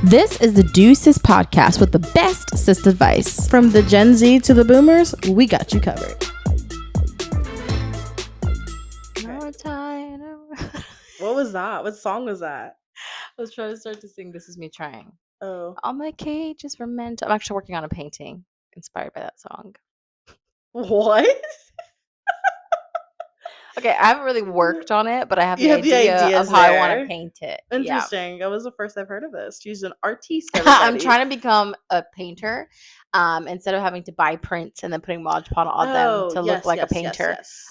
This is the Sis podcast with the best sis advice. From the Gen Z to the boomers, we got you covered. What was that? What song was that? I was trying to start to sing This Is Me Trying. Oh. All my cages were meant to... I'm actually working on a painting inspired by that song. What? Okay, I haven't really worked on it, but I have You the have the idea ideas of how I there. want to paint it. Interesting. That was the first I've heard of this. She's an artiste, I'm everybody. trying to become a painter instead of having to buy prints and then putting Mod Podge on them to look like a painter. Yes.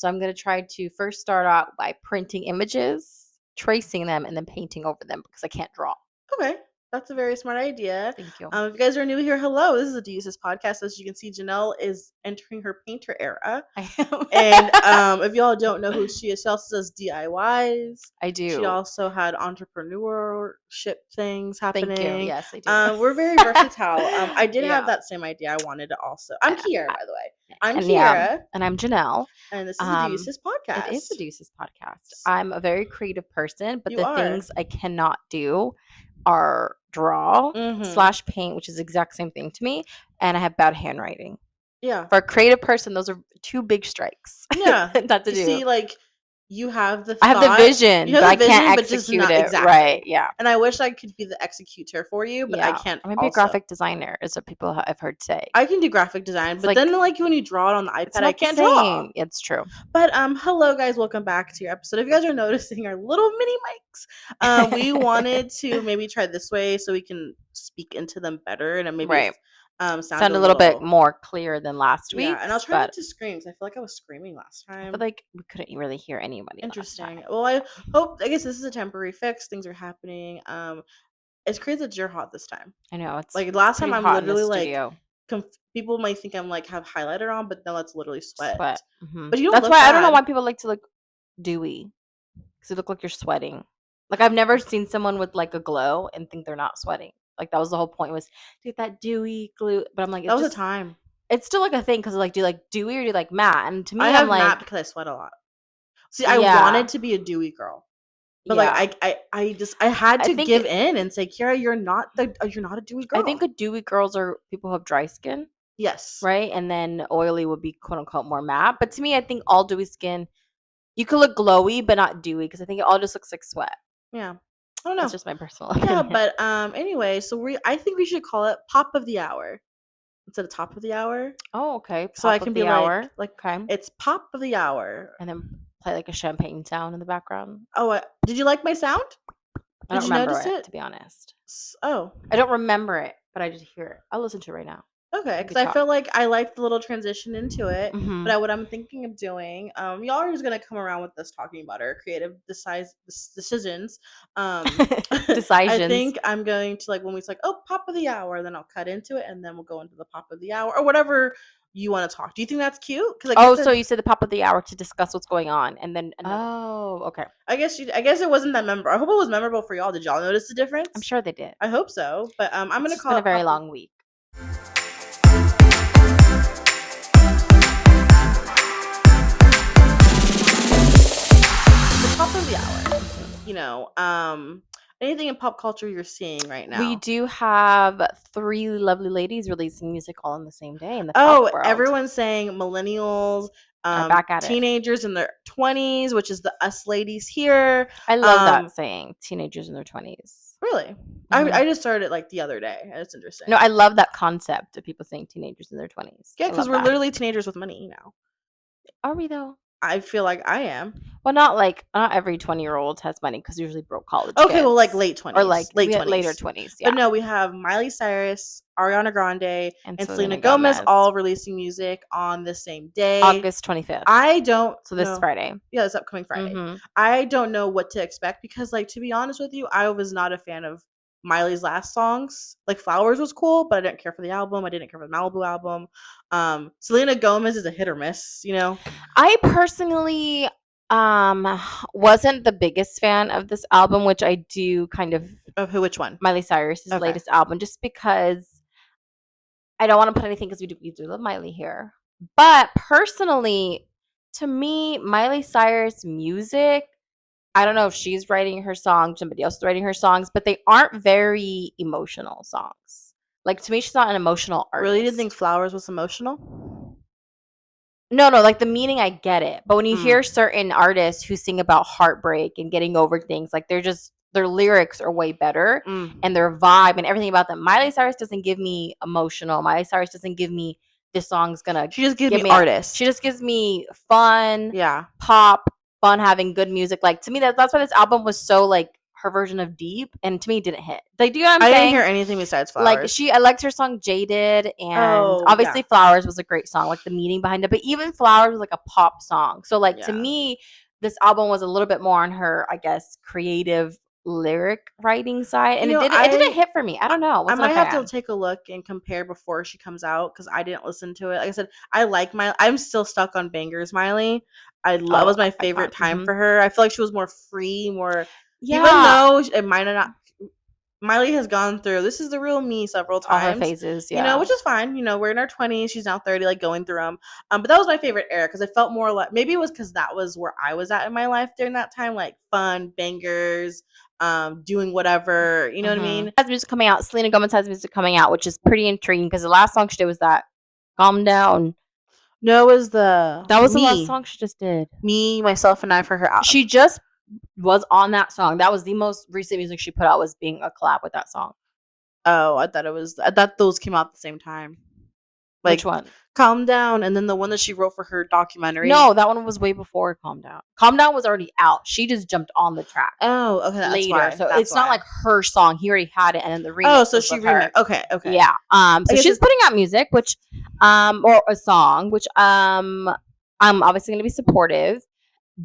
So I'm going to try to first start out by printing images, tracing them, and then painting over them because I can't draw. Okay. That's a very smart idea. Thank you. If you guys are new here, hello. This is the Sis podcast. As you can see, Janelle is entering her painter era. I am. And if y'all don't know who she is, she also does DIYs. I do. She also had entrepreneurship things happening. Thank you. Yes, I do. We're very versatile. I did Yeah. have that same idea. I wanted to also. I'm Kiera, by the way. I'm and Kiera. Yeah, and I'm Janelle. And this is the Sis podcast. It is the Sis podcast. I'm a very creative person, but things I cannot do are draw / paint, which is the exact same thing to me, and I have bad handwriting. Yeah. For a creative person, those are two big strikes. Yeah. Not to do. See, like, you have the thought. I have the vision, but I can't execute it. Exactly. Right, yeah. And I wish I could be the executor for you, but I can't. Or maybe a graphic designer is what people I've heard say. I can do graphic design, but then like when you draw it on the iPad, I can't draw. It's true. But hello guys, welcome back to your episode. If you guys are noticing our little mini mics, we wanted to maybe try this way so we can speak into them better and maybe sound a little bit more clear than last week. Yeah, and I'll try not to scream because I feel like I was screaming last time. But like we couldn't really hear anybody. Interesting. Well, I guess this is a temporary fix. Things are happening. It's crazy that you're hot this time. I know. It's like last time I'm literally like people might think I'm like have highlighter on, but no, that's literally sweat. Mm-hmm. But you don't. That's why I don't know why people like to look dewy because it look like you're sweating. Like I've never seen someone with like a glow and think they're not sweating. Like that was the whole point was to get that dewy glue. But I'm like, that was a time. It's still like a thing because like, do you like dewy or do you like matte? And to me, I'm like matte because I sweat a lot. See, I wanted to be a dewy girl, but like I had to give in and say, Kiera, you're not a dewy girl. I think a dewy girls are people who have dry skin. Yes. Right, and then oily would be quote unquote more matte. But to me, I think all dewy skin, you could look glowy but not dewy because I think it all just looks like sweat. Yeah. I don't know. That's just my personal opinion. Yeah, but anyway, so I think we should call it Pop of the Hour instead of Top of the Hour. Oh, okay. So I can be like okay. It's Pop of the Hour, and then play like a champagne sound in the background. Oh, did you like my sound? I don't remember it, to be honest. Oh, I don't remember it, but I just hear it. I'll listen to it right now. Okay, because I feel like I like the little transition into it. But what I'm thinking of doing, y'all are just gonna come around with us talking about our creative decisions. I think I'm going to like when we like, oh, Pop of the Hour, then I'll cut into it, and then we'll go into the Pop of the Hour or whatever you want to talk. Do you think that's cute? So you said the Pop of the Hour to discuss what's going on, and then okay. I guess it wasn't that memorable. I hope it was memorable for y'all. Did y'all notice the difference? I'm sure they did. I hope so. But I'm gonna call it a very long week. Pop of the Hour. You know, anything in pop culture you're seeing right now? We do have 3 lovely ladies releasing music all on the same day in the pop world. Everyone's saying millennials, back at teenagers in their 20s, which is the us ladies here. I love that saying, teenagers in their 20s. Really? I just started it like the other day. It's interesting. No, I love that concept of people saying teenagers in their 20s. Yeah, because we're literally teenagers with money now. Are we though? I feel like I am. Well, not every 20-year-old has money because usually broke college. Okay, kids. well, like late 20s. Or like late 20s. Later 20s, yeah. But no, we have Miley Cyrus, Ariana Grande, and Selena Gomez all releasing music on the same day. August 25th. So this Friday. Yeah, this upcoming Friday. I don't know what to expect because, like, to be honest with you, I was not a fan of Miley's last songs. Like Flowers was cool, but I didn't care for the album. I didn't care for the Malibu album. Selena Gomez is a hit or miss, you know. I personally wasn't the biggest fan of this album, which I do kind of which one? Miley Cyrus's latest album, just because I don't want to put anything because we do love Miley here. But personally, to me, Miley Cyrus music I don't know if she's writing her songs, somebody else is writing her songs, but they aren't very emotional songs. Like, to me, she's not an emotional artist. Really, didn't think Flowers was emotional? No, like the meaning, I get it. But when you hear certain artists who sing about heartbreak and getting over things, like their lyrics are way better and their vibe and everything about them. Miley Cyrus doesn't give me emotional. Miley Cyrus doesn't give me this song's gonna. She just gives me artist. She just gives me fun, pop, fun, having good music. Like, to me, that's why this album was so like her version of deep, and to me, it didn't hit. Like, do you know what I'm saying? I didn't hear anything besides Flowers. Like, I liked her song Jaded, and obviously Flowers was a great song, like the meaning behind it. But even Flowers was like a pop song. So like to me, this album was a little bit more on her, I guess, creative lyric writing side, and it didn't hit for me. I don't know. I might have to take a look and compare before she comes out because I didn't listen to it. Like I said, I like Miley. I'm still stuck on Bangers Miley. That was my favorite time for her. I feel like she was more free, more. Yeah. Even though it might not. Miley has gone through this is the real me several times. All her phases, you know, which is fine. You know, we're in our 20s. She's now 30, like going through them. But that was my favorite era because it felt more like maybe it was because that was where I was at in my life during that time, like fun, bangers, doing whatever. You know what I mean? Has music coming out. Selena Gomez has music coming out, which is pretty intriguing because the last song she did was that "Calm Down." No, it was the last song she just did. Me, Myself, and I for her album. She just was on that song. That was the most recent music she put out, was being a collab with that song. Oh, I thought those came out at the same time. Like, which one? Calm Down, and then the one that she wrote for her documentary. No, that one was way before Calm Down. Calm Down was already out. She just jumped on the track. Oh, okay, that's later. Why. So it's not like her song. He already had it, and then the remix. Oh, so she remixed. Okay. Yeah. So she's putting out music, which, or a song, which, I'm obviously going to be supportive.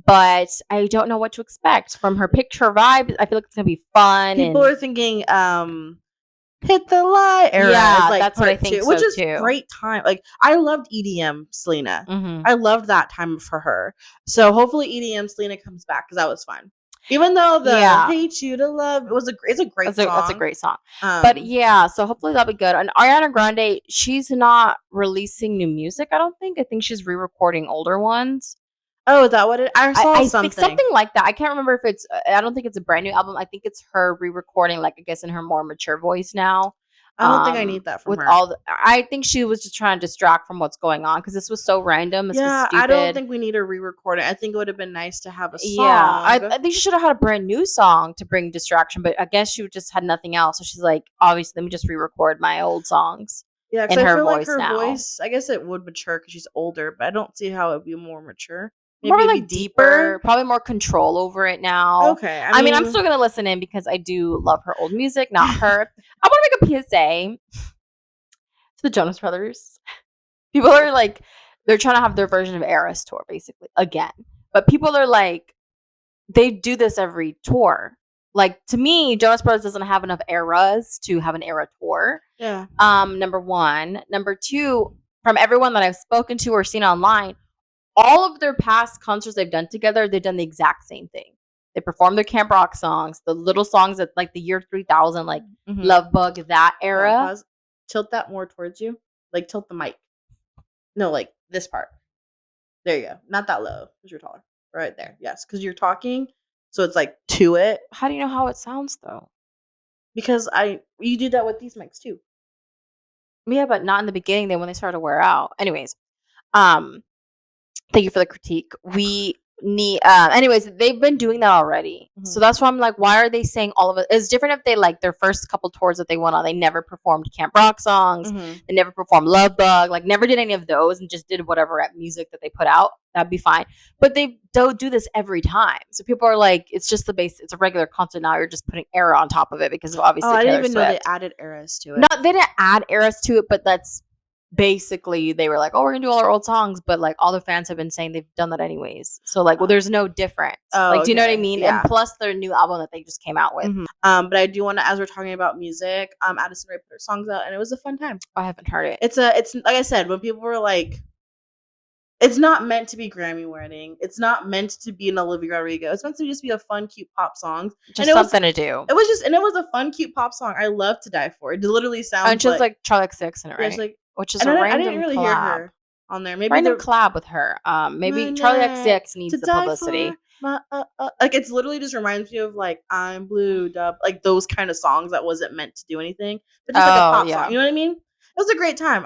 But I don't know what to expect from her picture vibe. I feel like it's gonna be fun. People are thinking, Hit the Lie era. Yeah, like that's what I think, which is great time. Like, I loved EDM Selena. I loved that time for her. So hopefully EDM Selena comes back because that was fun. Even though the "Hate You to Love" it's a great song. That's a great song. But yeah, so hopefully that'll be good. And Ariana Grande, she's not releasing new music. I don't think. I think she's re-recording older ones. Oh, is that what it? I saw something. Think something like that. I can't remember if it's. I don't think it's a brand new album. I think it's her re-recording, like I guess in her more mature voice now. I don't think I need that from her. I think she was just trying to distract from what's going on because this was so random. This was stupid. I don't think we need a re-recording. I think it would have been nice to have a song. Yeah, I think she should have had a brand new song to bring distraction. But I guess she just had nothing else. So she's like, obviously, let me just re-record my old songs. Yeah, because I feel like her voice. I guess it would mature because she's older, but I don't see how it would be more mature. Maybe more like deeper, probably more control over it now. Okay. I mean, I'm still going to listen in because I do love her old music, not her. I want to make a PSA to the Jonas Brothers. People are like, they're trying to have their version of Eras Tour, basically, again. But people are like, they do this every tour. Like, to me, Jonas Brothers doesn't have enough eras to have an era tour. Yeah. Number one. Number two, from everyone that I've spoken to or seen online, all of their past concerts they've done together, they've done the exact same thing. They perform their camp rock songs, the little songs that like the year 3000, like Love Bug, that era. Tilt that more towards you. Like tilt the mic. No, like this part. There you go. Not that low because you're taller. Right there. Yes, because you're talking. So it's like to it. How do you know how it sounds though? Because you do that with these mics too. Yeah, but not in the beginning. Then when they start to wear out. Anyways, thank you for the critique. We need, anyways, they've been doing that already. So that's why I'm like, why are they saying all of it? It's different if they like their first couple tours that they went on. They never performed camp rock songs. They never performed Love Bug. Like never did any of those and just did whatever rap music that they put out. That'd be fine. But they don't do this every time. So people are like, it's just the base. It's a regular concert now. You're just putting era on top of it because of obviously I didn't Taylor even Swift. know they added eras to it. No, they didn't add eras to it, but that's basically they were like, oh, we're gonna do all our old songs, but like all the fans have been saying they've done that anyways, so like, well, there's no difference. Do you know what I mean? Yeah. And plus their new album that they just came out with. But I do want to, as we're talking about music, Addison Rae put her songs out and it was a fun time. I haven't heard it. It's like I said, when people were like, it's not meant to be Grammy winning, it's not meant to be an Olivia Rodrigo, it's meant to just be a fun cute pop song, just something to do. It was a fun cute pop song. I love To Die For. It literally sounds and just like Charlie XCX in it, right? Yeah, like, which is a random I didn't really collab. Hear her on there. Maybe random collab with her. Maybe Charlie XCX needs the publicity. Like it's literally just reminds me of like I'm blue dub, like those kind of songs that wasn't meant to do anything, but just like a pop song. You know what I mean? It was a great time.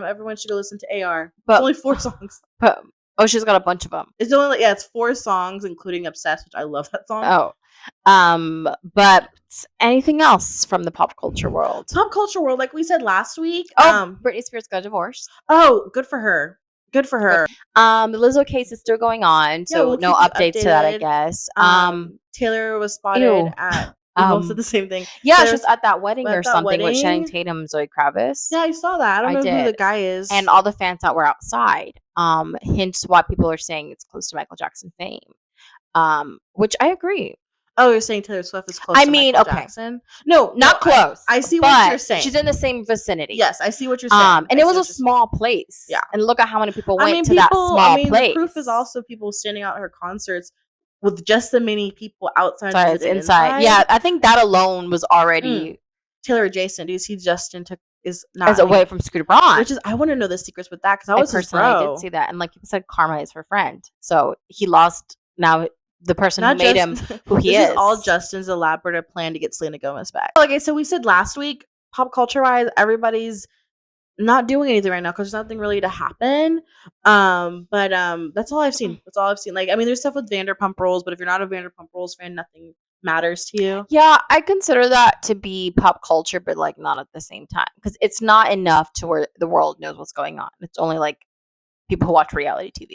Everyone should go listen to AR. It's only 4 songs. But she's got a bunch of them. It's only it's 4 songs, including Obsessed, which I love that song. But anything else from the pop culture world? Pop culture world, like we said last week. Britney Spears got divorced. Oh, good for her. Good for her. The Lizzo case is still going on, so we'll no update to that, I guess. Taylor was spotted at. We both said the same thing. Yeah, she was at that wedding or something with Channing Tatum, Zoe Kravitz. Yeah, I saw that. I don't know who the guy is. And all the fans that were outside. Hence why people are saying it's close to Michael Jackson fame. Which I agree. Oh, you're saying Taylor Swift is close to Michael Jackson? No, not close. I see what you're saying. She's in the same vicinity. Yes, I see what you're saying. And it was a small place. Yeah. And look at how many people went to that small place. The proof is also people standing out at her concerts with just the many people outside. Sorry, it's inside. Yeah, I think that alone was already Taylor adjacent. Do you see Justin is not as away from Scooter Braun? Which is, I want to know the secrets with that because I was personally did see that, and like people said, karma is her friend. So he lost now. The person who made him who he is. This is all Justin's elaborate plan to get Selena Gomez back. Like I said, we said last week, pop culture wise, everybody's not doing anything right now because there's nothing really to happen. But that's all I've seen. That's all I've seen. Like, I mean, there's stuff with Vanderpump Rules, but if you're not a Vanderpump Rules fan, nothing matters to you. Yeah, I consider that to be pop culture, but like not at the same time because it's not enough to where the world knows what's going on. It's only like people who watch reality TV.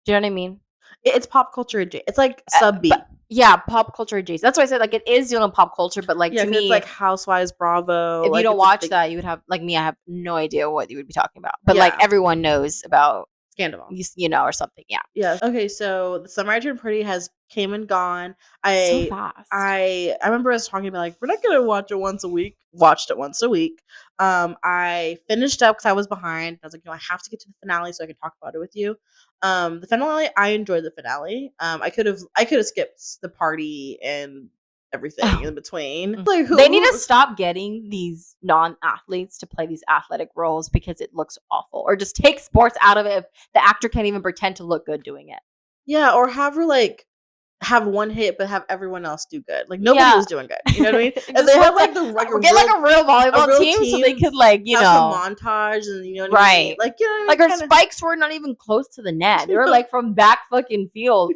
Do you know what I mean? It's pop culture adjacent. It's like sub B. Yeah, pop culture adjacent. That's why I said like it is pop culture, but like to me, it's like Housewives, Bravo. If you don't watch that, you would have like me. I have no idea what you would be talking about, but like everyone knows about Scandal, or something. Yeah. Yeah. Okay. So the Summer I Turned Pretty has came and gone. So fast. I remember us talking about like we're not gonna watch it once a week. Watched it once a week. I finished up because I was behind. I was like, I have to get to the finale so I can talk about it with you. The finale, I enjoyed the finale. I could have skipped the party and everything in between. Like, they need to stop getting these non-athletes to play these athletic roles because it looks awful, or just take sports out of it if the actor can't even pretend to look good doing it. Yeah, or have her like have one hit but have everyone else do good. Like nobody was doing good. You know what I mean? And they have like the get like a real volleyball team so they could like have some montage and you know what I mean? Like like her spikes were not even close to the net. They were like from back fucking field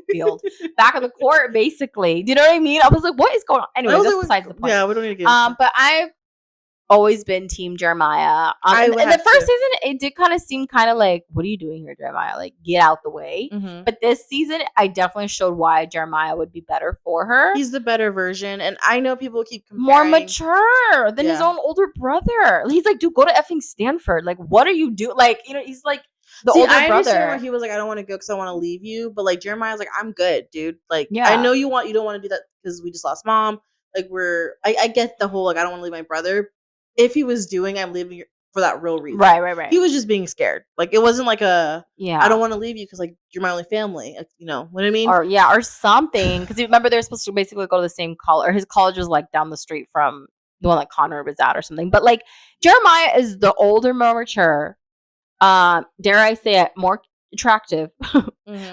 back of the court basically. Do you know what I mean? I was like, what is going on? Anyway, that's besides the point. Yeah, we don't need to get but I've always been team Jeremiah. In the first season, it did kind of seem kind of like, what are you doing here, Jeremiah? Like, get out the way. Mm-hmm. But this season, I definitely showed why Jeremiah would be better for her. He's the better version. And I know people keep comparing. More mature than his own older brother. He's like, dude, go to effing Stanford. Like, what are you doing? Like, he's like the older brother. I understand where he was like, I don't want to go because I want to leave you. But like, Jeremiah's like, I'm good, dude. Like, I know you don't want to do that because we just lost mom. Like, I get the whole, like, I don't want to leave my brother. If he was doing, I'm leaving for that real reason. Right. He was just being scared. Like, it wasn't like I don't want to leave you because, like, you're my only family. Like, you know what I mean? Or something. Because you remember they're supposed to basically go to the same college. Or his college was, like, down the street from the one that Connor was at or something. But, like, Jeremiah is the older, more mature, dare I say it, more attractive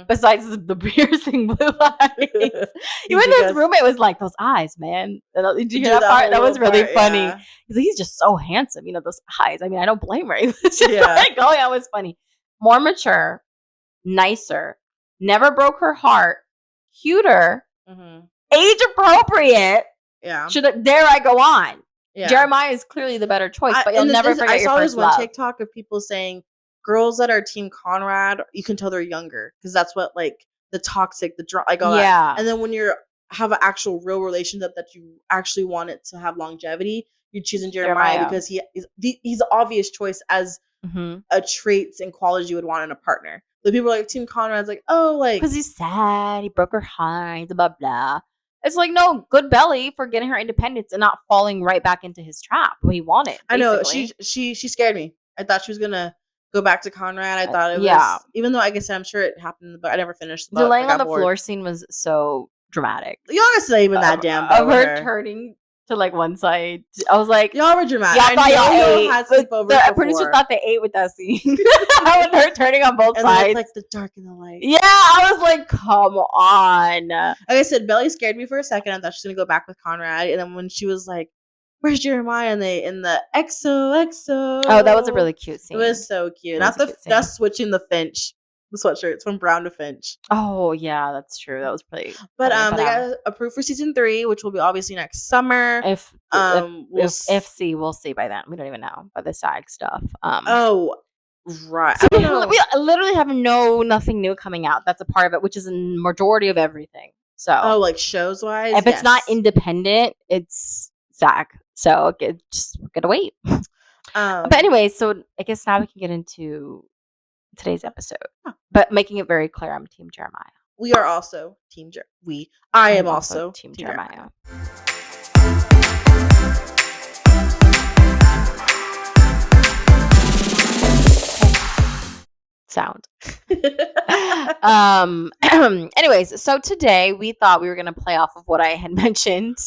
besides the piercing blue eyes. Even his roommate was like, those eyes, man. Did you hear that part? That was really funny. Yeah. He's just so handsome, those eyes. I mean, I don't blame her. It was just like, oh yeah, it was funny. More mature, nicer, never broke her heart, cuter, age appropriate. Yeah. Dare I go on? Yeah. Jeremiah is clearly the better choice, but you'll never forget your first love. I saw this one TikTok of people saying girls that are Team Conrad, you can tell they're younger because that's what like the toxic, like all that. And then when you have an actual real relationship that you actually want it to have longevity, you're choosing Jeremiah because he's the obvious choice as a traits and qualities you would want in a partner. The people are like Team Conrad's like, oh, like because he's sad, he broke her heart, blah blah. It's like, no, good belly for getting her independence and not falling right back into his trap. What he wanted. Basically. I know she scared me. I thought she was gonna go back to Conrad. I thought it was, even though I guess I'm sure it happened, but I never finished the book. The laying on the floor scene was so dramatic. You honestly even that damn of her turning to like one side. I was like, y'all were dramatic. Y'all thought y'all ate. Had sleepovers the producer thought they ate with that scene. With her turning on both and sides. Then it's like the dark and the light. Yeah, I was like, come on. Like I said, Belly scared me for a second. I thought she was gonna go back with Conrad, and then when she was like, "Where's Jeremiah?" and they in the XOXO. Oh, that was a really cute scene. It was so cute. Not just switching the Finch. The sweatshirts from brown to Finch. Oh yeah, that's true. That was pretty. But they got approved for season 3, which will be obviously next summer. If see, we'll see by then. We don't even know by the SAG stuff. Oh, right. So we literally have nothing new coming out. That's a part of it, which is a majority of everything. So like shows wise, if it's not independent, it's SAG. So just gotta wait. But anyway, so I guess now we can get into today's episode, but making it very clear, I'm Team Jeremiah. We are also Team I am also Team Jeremiah. Sound. Anyways, so today we thought we were going to play off of what I had mentioned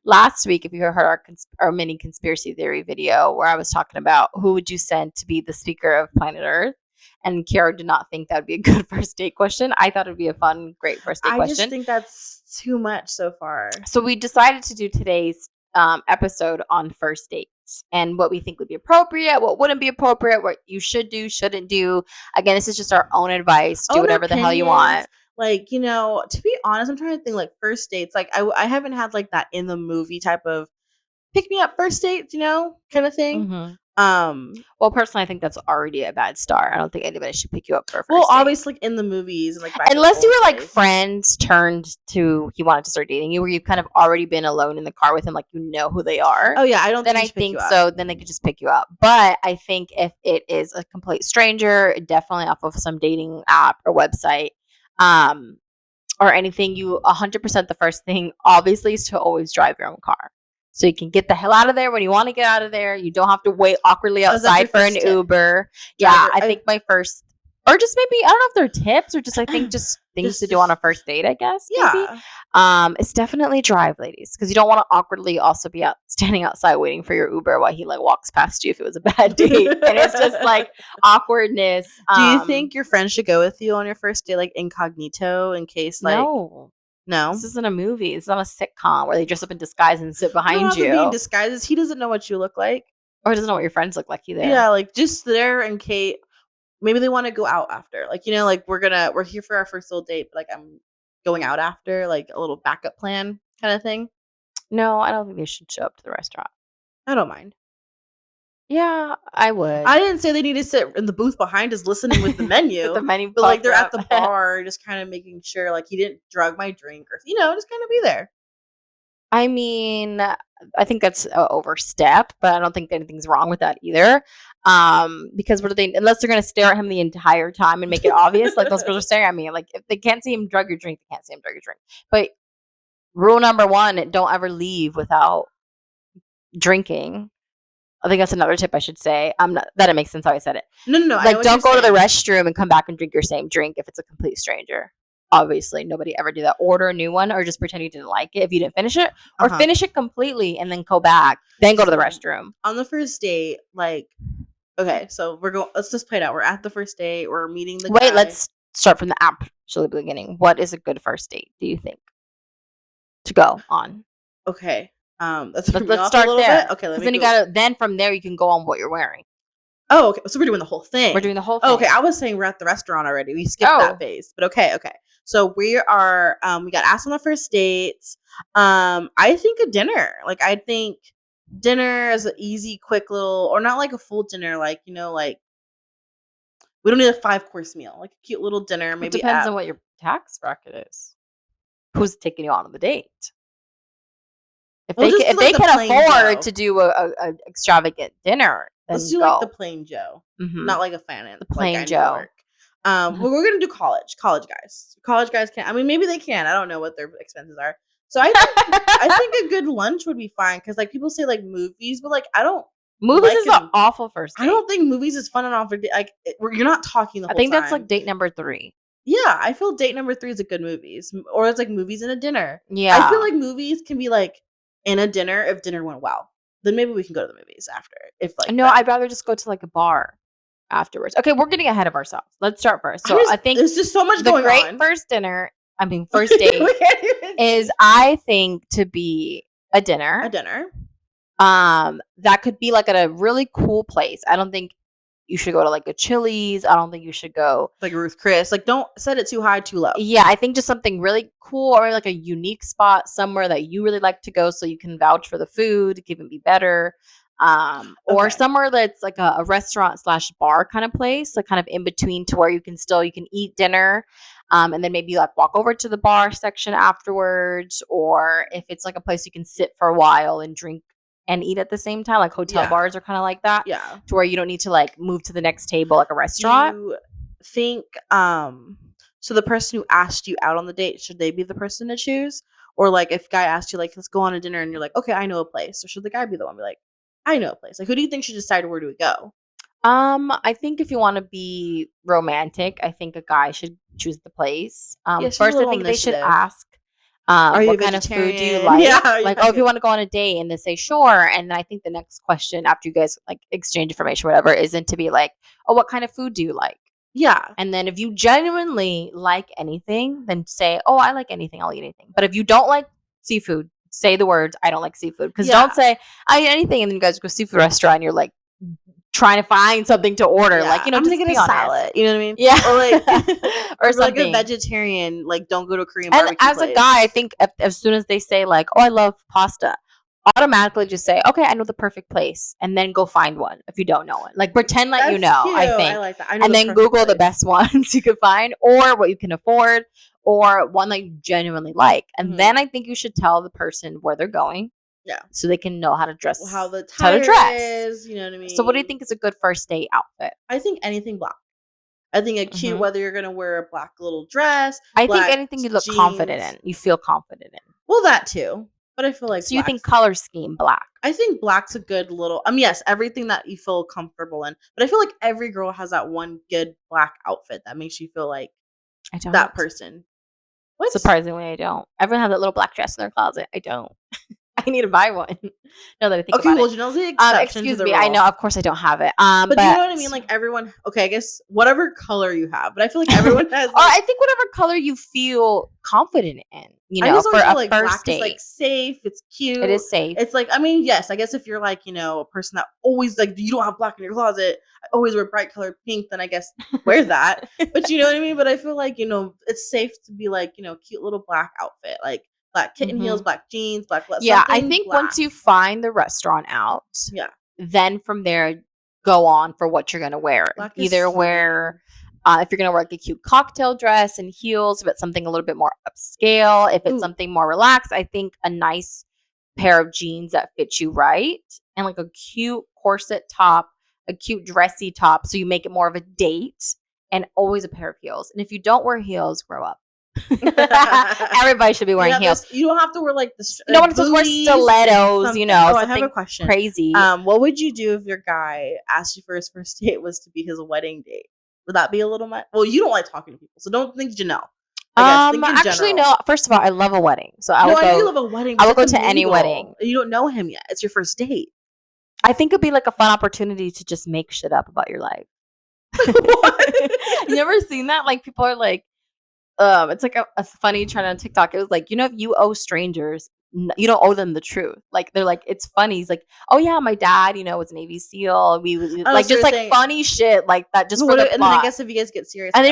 last week. If you heard our mini conspiracy theory video where I was talking about who would you send to be the speaker of planet Earth. And Kiara did not think that would be a good first date question. I thought it would be a fun, great first date question. I just think that's too much so far. So we decided to do today's episode on first dates and what we think would be appropriate, what wouldn't be appropriate, what you should do, shouldn't do. Again, this is just our own advice. Do whatever the hell you want. Like, to be honest, I'm trying to think like first dates. Like I haven't had like that in the movie type of pick me up first dates, kind of thing. Mm-hmm. Well, personally, I think that's already a bad start. I don't think anybody should pick you up for a first date. Obviously, like in the movies, and like unless you were like friends turned to he wanted to start dating you, where you've kind of already been alone in the car with him, like who they are. Oh yeah, I don't. Then I think so. Then they could just pick you up. But I think if it is a complete stranger, definitely off of some dating app or website, or anything, you 100% the first thing obviously is to always drive your own car. So you can get the hell out of there when you want to get out of there. You don't have to wait awkwardly outside for an Uber. Yeah, I think my first, or just maybe, I don't know if they're tips or just I think just things to do on a first date, I guess. Yeah. Maybe. It's definitely drive, ladies, because you don't want to awkwardly also be standing outside waiting for your Uber while he like walks past you if it was a bad date. And it's just like awkwardness. Do you think your friend should go with you on your first date, like incognito, in case like No, this isn't a movie. It's not a sitcom where they dress up in disguise and sit behind you. Be in disguises. He doesn't know what you look like, or he doesn't know what your friends look like either. Yeah, like just there in case maybe they want to go out after. Like like we're here for our first little date, but like I'm going out after, like a little backup plan kind of thing. No, I don't think they should show up to the restaurant. I don't mind. Yeah, I would. I didn't say they need to sit in the booth behind us listening with the menu. The menu, but like they're at the bar, just kind of making sure like he didn't drug my drink or just kind of be there. I mean, I think that's an overstep, but I don't think anything's wrong with that either. Because what are they? Unless they're gonna stare at him the entire time and make it obvious, like those girls are staring at me. Like if they can't see him drug your drink, they can't see him drug your drink. But rule number 1: don't ever leave without drinking. I think that's another tip I should say. That it makes sense how I said it. No. Like, don't go to the restroom and come back and drink your same drink if it's a complete stranger. Obviously, nobody ever do that. Order a new one or just pretend you didn't like it if you didn't finish it, or finish it completely and then go back. Then go to the restroom. On the first date, like, okay, so let's just play it out. We're at the first date. We're meeting the guy. Let's start from the absolute beginning. What is a good first date, do you think, to go on? Okay. Let's start there. Bit. Okay, then from there you can go on what you're wearing. Oh, okay. So we're doing the whole thing. We're doing the whole thing. Okay, I was saying we're at the restaurant already. We skipped that phase. But okay. So we are we got asked on the first dates. I think a dinner. Like I think dinner is an easy, quick little, or not like a full dinner, like like we don't need a 5-course meal. Like a cute little dinner, maybe. It depends on what your tax bracket is. Who's taking you out on the date? If they can afford to do a extravagant dinner, then let's do like the plain Joe, not like a fan. The plain Joe. Well, we're gonna do college guys. College guys can. I mean, maybe they can. I don't know what their expenses are. So I think a good lunch would be fine because like people say like movies, but like I don't. Movies is an awful first date. I don't think movies is fun enough for like you're not talking the whole time. I think that's like date number 3. Yeah, I feel date number 3 is a good movies, or it's like movies and a dinner. Yeah, I feel like movies can be like in a dinner if dinner went well. Then maybe we can go to the movies after. If like no, I'd rather just go to like a bar afterwards. Okay, we're getting ahead of ourselves. Let's start first. So I think there's just so much going on. First date is I think to be a dinner. A dinner. That could be like at a really cool place. I don't think you should go to like a Chili's. I don't think you should go like Ruth Chris. Like, don't set it too high, too low. Yeah, I think just something really cool or like a unique spot somewhere that you really like to go so you can vouch for the food, it can even be better. Or somewhere that's like a restaurant / bar kind of place, like kind of in between to where you can eat dinner. And then maybe like walk over to the bar section afterwards. Or if it's like a place you can sit for a while and drink and eat at the same time, like hotel bars are kind of like that. Yeah. To where you don't need to like move to the next table like a restaurant. You think, so the person who asked you out on the date, should they be the person to choose? Or like if guy asked you like, let's go on a dinner and you're like, okay, I know a place. Or should the guy be the one be like, I know a place? Like, who do you think should decide where do we go? I think if you want to be romantic, I think a guy should choose the place. First, I think they should ask, what kind of food do you like? Yeah, like, if you want to go on a date, and they say sure, and then I think the next question after you guys like exchange information, or whatever, isn't to be like, oh, what kind of food do you like? Yeah. And then if you genuinely like anything, then say, oh, I like anything, I'll eat anything. But if you don't like seafood, say the words, I don't like seafood. Because don't say, I eat anything, and then you guys go to a seafood restaurant, and you're like trying to find something to order. Like, I'm just gonna get a salad. You know what I mean? Yeah. Or like, or something. Like a vegetarian, like don't go to a Korean barbecue And as a guy, I think as soon as they say like, oh, I love pasta, automatically just say, okay, I know the perfect place, and then go find one if you don't know it. Like pretend like you know. Cute. I think, I like that. and then Google the best ones you can find, or what you can afford, or one that you genuinely like, and then I think you should tell the person where they're going. Yeah, so they can know how to dress. How the attire is, you know what I mean? So, what do you think is a good first date outfit? I think anything black. I think a cute, whether you're gonna wear a black little dress. I think anything you look confident in, you feel confident in. Well, that too. But I feel like so you think color scheme black? I think black's a good little. Yes, everything that you feel comfortable in. But I feel like every girl has that one good black outfit that makes you feel like that person. What? Surprisingly, I don't. Everyone has that little black dress in their closet. I don't. I need to buy one. Now that I think about it. Okay, well, you know the exception excuse to the me. rule. I know, of course, I don't have it. But you know what I mean? Like everyone. Okay, I guess whatever color you have. But I feel like everyone has. Or I think whatever color you feel confident in. You know, for a like first date. Is like safe. It's cute. It is safe. It's like, yes. I guess if you're like, a person that always like you don't have black in your closet. I always wear bright colored pink. Then I guess wear that. But you know what I mean? But I feel like it's safe to be like cute little black outfit like. Black kitten heels, black jeans, black. Yeah, I think once you find the restaurant out, then from there go on for what you're gonna wear. Either wear, if you're gonna wear like a cute cocktail dress and heels, if it's something a little bit more upscale. If it's something more relaxed, I think a nice pair of jeans that fit you right, and like a cute corset top, a cute dressy top, so you make it more of a date, and always a pair of heels. And if you don't wear heels, grow up. Everybody should be wearing heels. You don't have to wear like the no one supposed to wear stilettos. Something. I have a question. Crazy. What would you do if your guy asked you for his first date was to be his wedding date? Would that be a little much? Well, you don't like talking to people, so don't think you know. Actually, no. First of all, I love a wedding, so I would go. I do love a wedding. I would go to any wedding. You don't know him yet. It's your first date. I think it'd be like a fun opportunity to just make shit up about your life. You never seen that? Like people are like. It's like a funny trend on TikTok. It was like, if you owe strangers, you don't owe them the truth. Like they're like, it's funny. He's like, oh yeah, my dad, was Navy SEAL. We was like just like saying, funny shit like that. Just for the plot. And then I guess if you guys get serious, then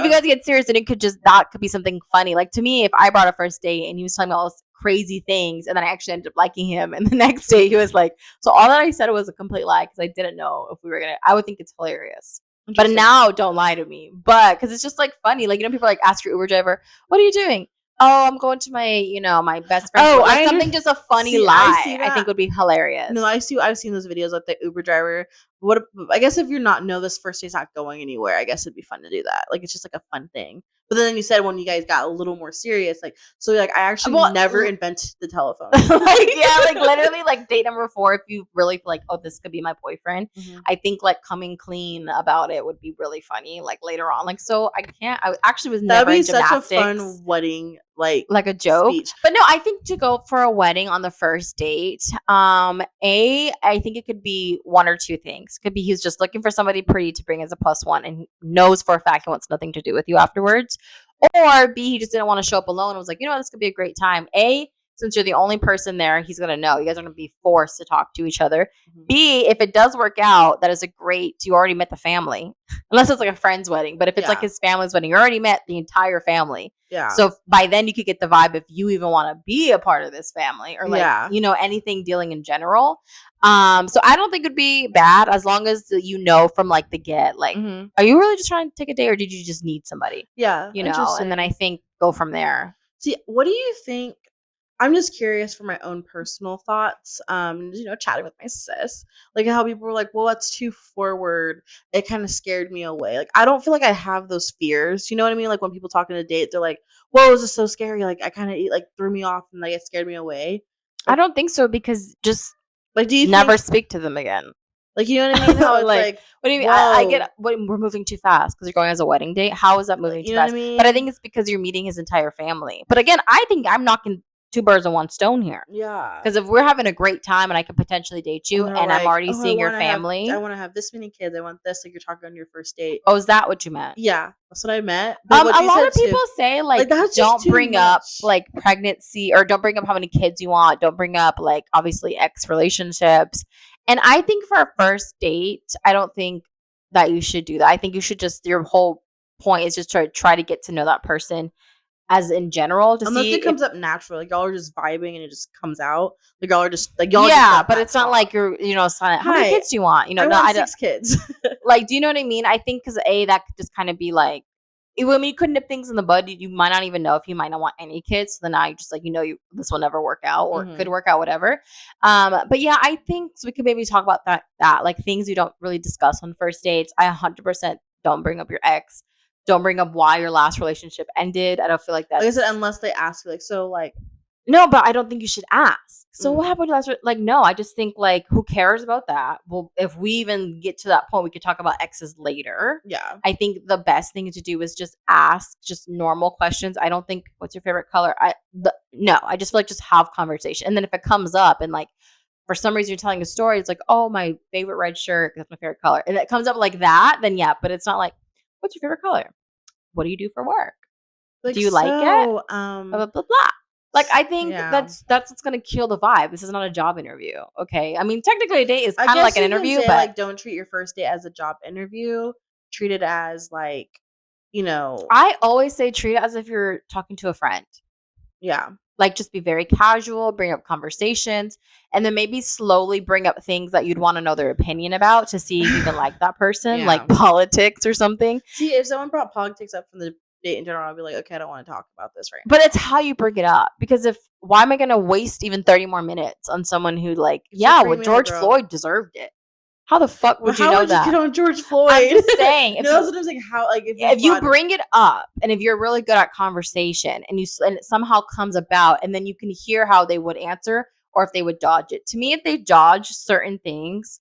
it could that could be something funny. Like to me, if I brought a first date and he was telling me all this crazy things, and then I actually ended up liking him, and the next day he was like, so all that I said was a complete lie because I didn't know if we were gonna. I would think it's hilarious. But now don't lie to me. But because it's just like funny. Like, people like ask your Uber driver, what are you doing? Oh, I'm going to my, my best friend. Oh, like something just a funny lie. I think would be hilarious. No, I've seen those videos of the Uber driver. I guess if you're not this first date's not going anywhere, I guess it'd be fun to do that. Like it's just like a fun thing. But then you said when you guys got a little more serious, like, so like I actually never invented the telephone. Like literally like date number 4, if you really feel like, oh, this could be my boyfriend, I think like coming clean about it would be really funny, like later on. Like, so I actually was never in gymnastics. That'd be such a fun wedding, like a joke speech. But no, I think to go for a wedding on the first date, I think it could be one or two things. Could be he's just looking for somebody pretty to bring as a +1 and knows for a fact he wants nothing to do with you afterwards. Or B, he just didn't want to show up alone and was like, this could be a great time. A, since you're the only person there, he's going to know. You guys are going to be forced to talk to each other. B, if it does work out, that is you already met the family. Unless it's like a friend's wedding. But if it's like his family's wedding, you already met the entire family. Yeah. So by then you could get the vibe if you even want to be a part of this family or like, anything dealing in general. So I don't think it'd be bad as long as from like the get, like, are you really just trying to take a date or did you just need somebody? Yeah. And then I think go from there. See, what do you think? I'm just curious for my own personal thoughts. Chatting with my sis, like how people were like, well, that's too forward. It kind of scared me away. Like, I don't feel like I have those fears. You know what I mean? Like when people talk on a date, they're like, whoa, this is so scary. Like I kind of like threw me off and like it scared me away. Like, I don't think so because just like, do you never speak to them again? Like, you know what I mean? How it's like what do you mean? I get we're moving too fast because you're going as a wedding date. How is that moving too fast? What I mean? But I think it's because you're meeting his entire family. But again, I think I'm knocking 2 birds in 1 stone here. Yeah. Because if we're having a great time and I could potentially date you and I'm already seeing your family. I want to have this many kids. I want this. Like you're talking on your first date. Oh, is that what you meant? Yeah. That's what I meant. A lot of people say like don't bring up like pregnancy or don't bring up how many kids you want. Don't bring up like obviously ex relationships. And I think for a first date, I don't think that you should do that. I think you should your whole point is just to try to get to know that person as in general. Unless it comes up naturally. Like y'all are just vibing and it just comes out. Like y'all are just like but it's not like you're silent. How many kids do you want? I want 6 kids. Like, do you know what I mean? I think because that could just kind of be like, you could nip things in the bud. You might not even know if you might not want any kids. So then now you just like, this will never work out or it could work out, whatever. But yeah, I think we could maybe talk about that like things you don't really discuss on first dates. I 100% don't bring up your ex. Don't bring up why your last relationship ended. I don't feel like that's... Like I said, unless they ask you, like, so, like... No, but I don't think you should ask. So what happened last... Like, no, I just think, like, who cares about that? Well, if we even get to that point, we could talk about exes later. Yeah. I think the best thing to do is just ask just normal questions. I don't think, what's your favorite color? No, I just feel like just have conversation. And then if it comes up and, like, for some reason you're telling a story, it's like, oh, my favorite red shirt, that's my favorite color. And it comes up like that, then yeah. But it's not like, what's your favorite color? What do you do for work? Like, do you like it? Blah, blah, blah, blah. Like, I think that's what's going to kill the vibe. This is not a job interview, okay? I mean, technically a date is kind of like an interview, but... like, don't treat your first date as a job interview. Treat it as, like, I always say treat it as if you're talking to a friend. Yeah. Like, just be very casual, bring up conversations, and then maybe slowly bring up things that you'd want to know their opinion about to see if you even like that person, like politics or something. See, if someone brought politics up from the date in general, I'd be like, okay, I don't want to talk about this right now. But it's how you bring it up. Because why am I going to waste even 30 more minutes on someone who, like, George Floyd deserved it. How the fuck would you know that? How would you get on George Floyd? I'm just saying. If you bring it up and if you're really good at conversation and it somehow comes about and then you can hear how they would answer or if they would dodge it. To me, if they dodge certain things,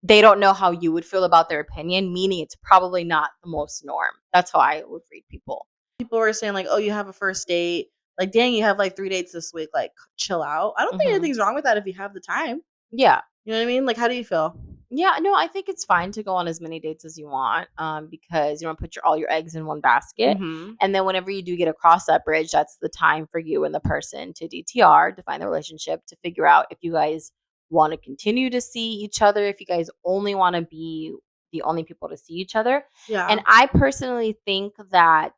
they don't know how you would feel about their opinion, meaning it's probably not the most norm. That's how I would read people. People were saying like, oh, you have a first date. Like, dang, you have like 3 dates this week. Like, chill out. I don't think anything's wrong with that if you have the time. Yeah. You know what I mean? Like, how do you feel? Yeah, no, I think it's fine to go on as many dates as you want because you don't put all your eggs in one basket. And then whenever you do get across that bridge, that's the time for you and the person to DTR, define the relationship, to figure out if you guys want to continue to see each other, if you guys only want to be the only people to see each other. Yeah. And I personally think that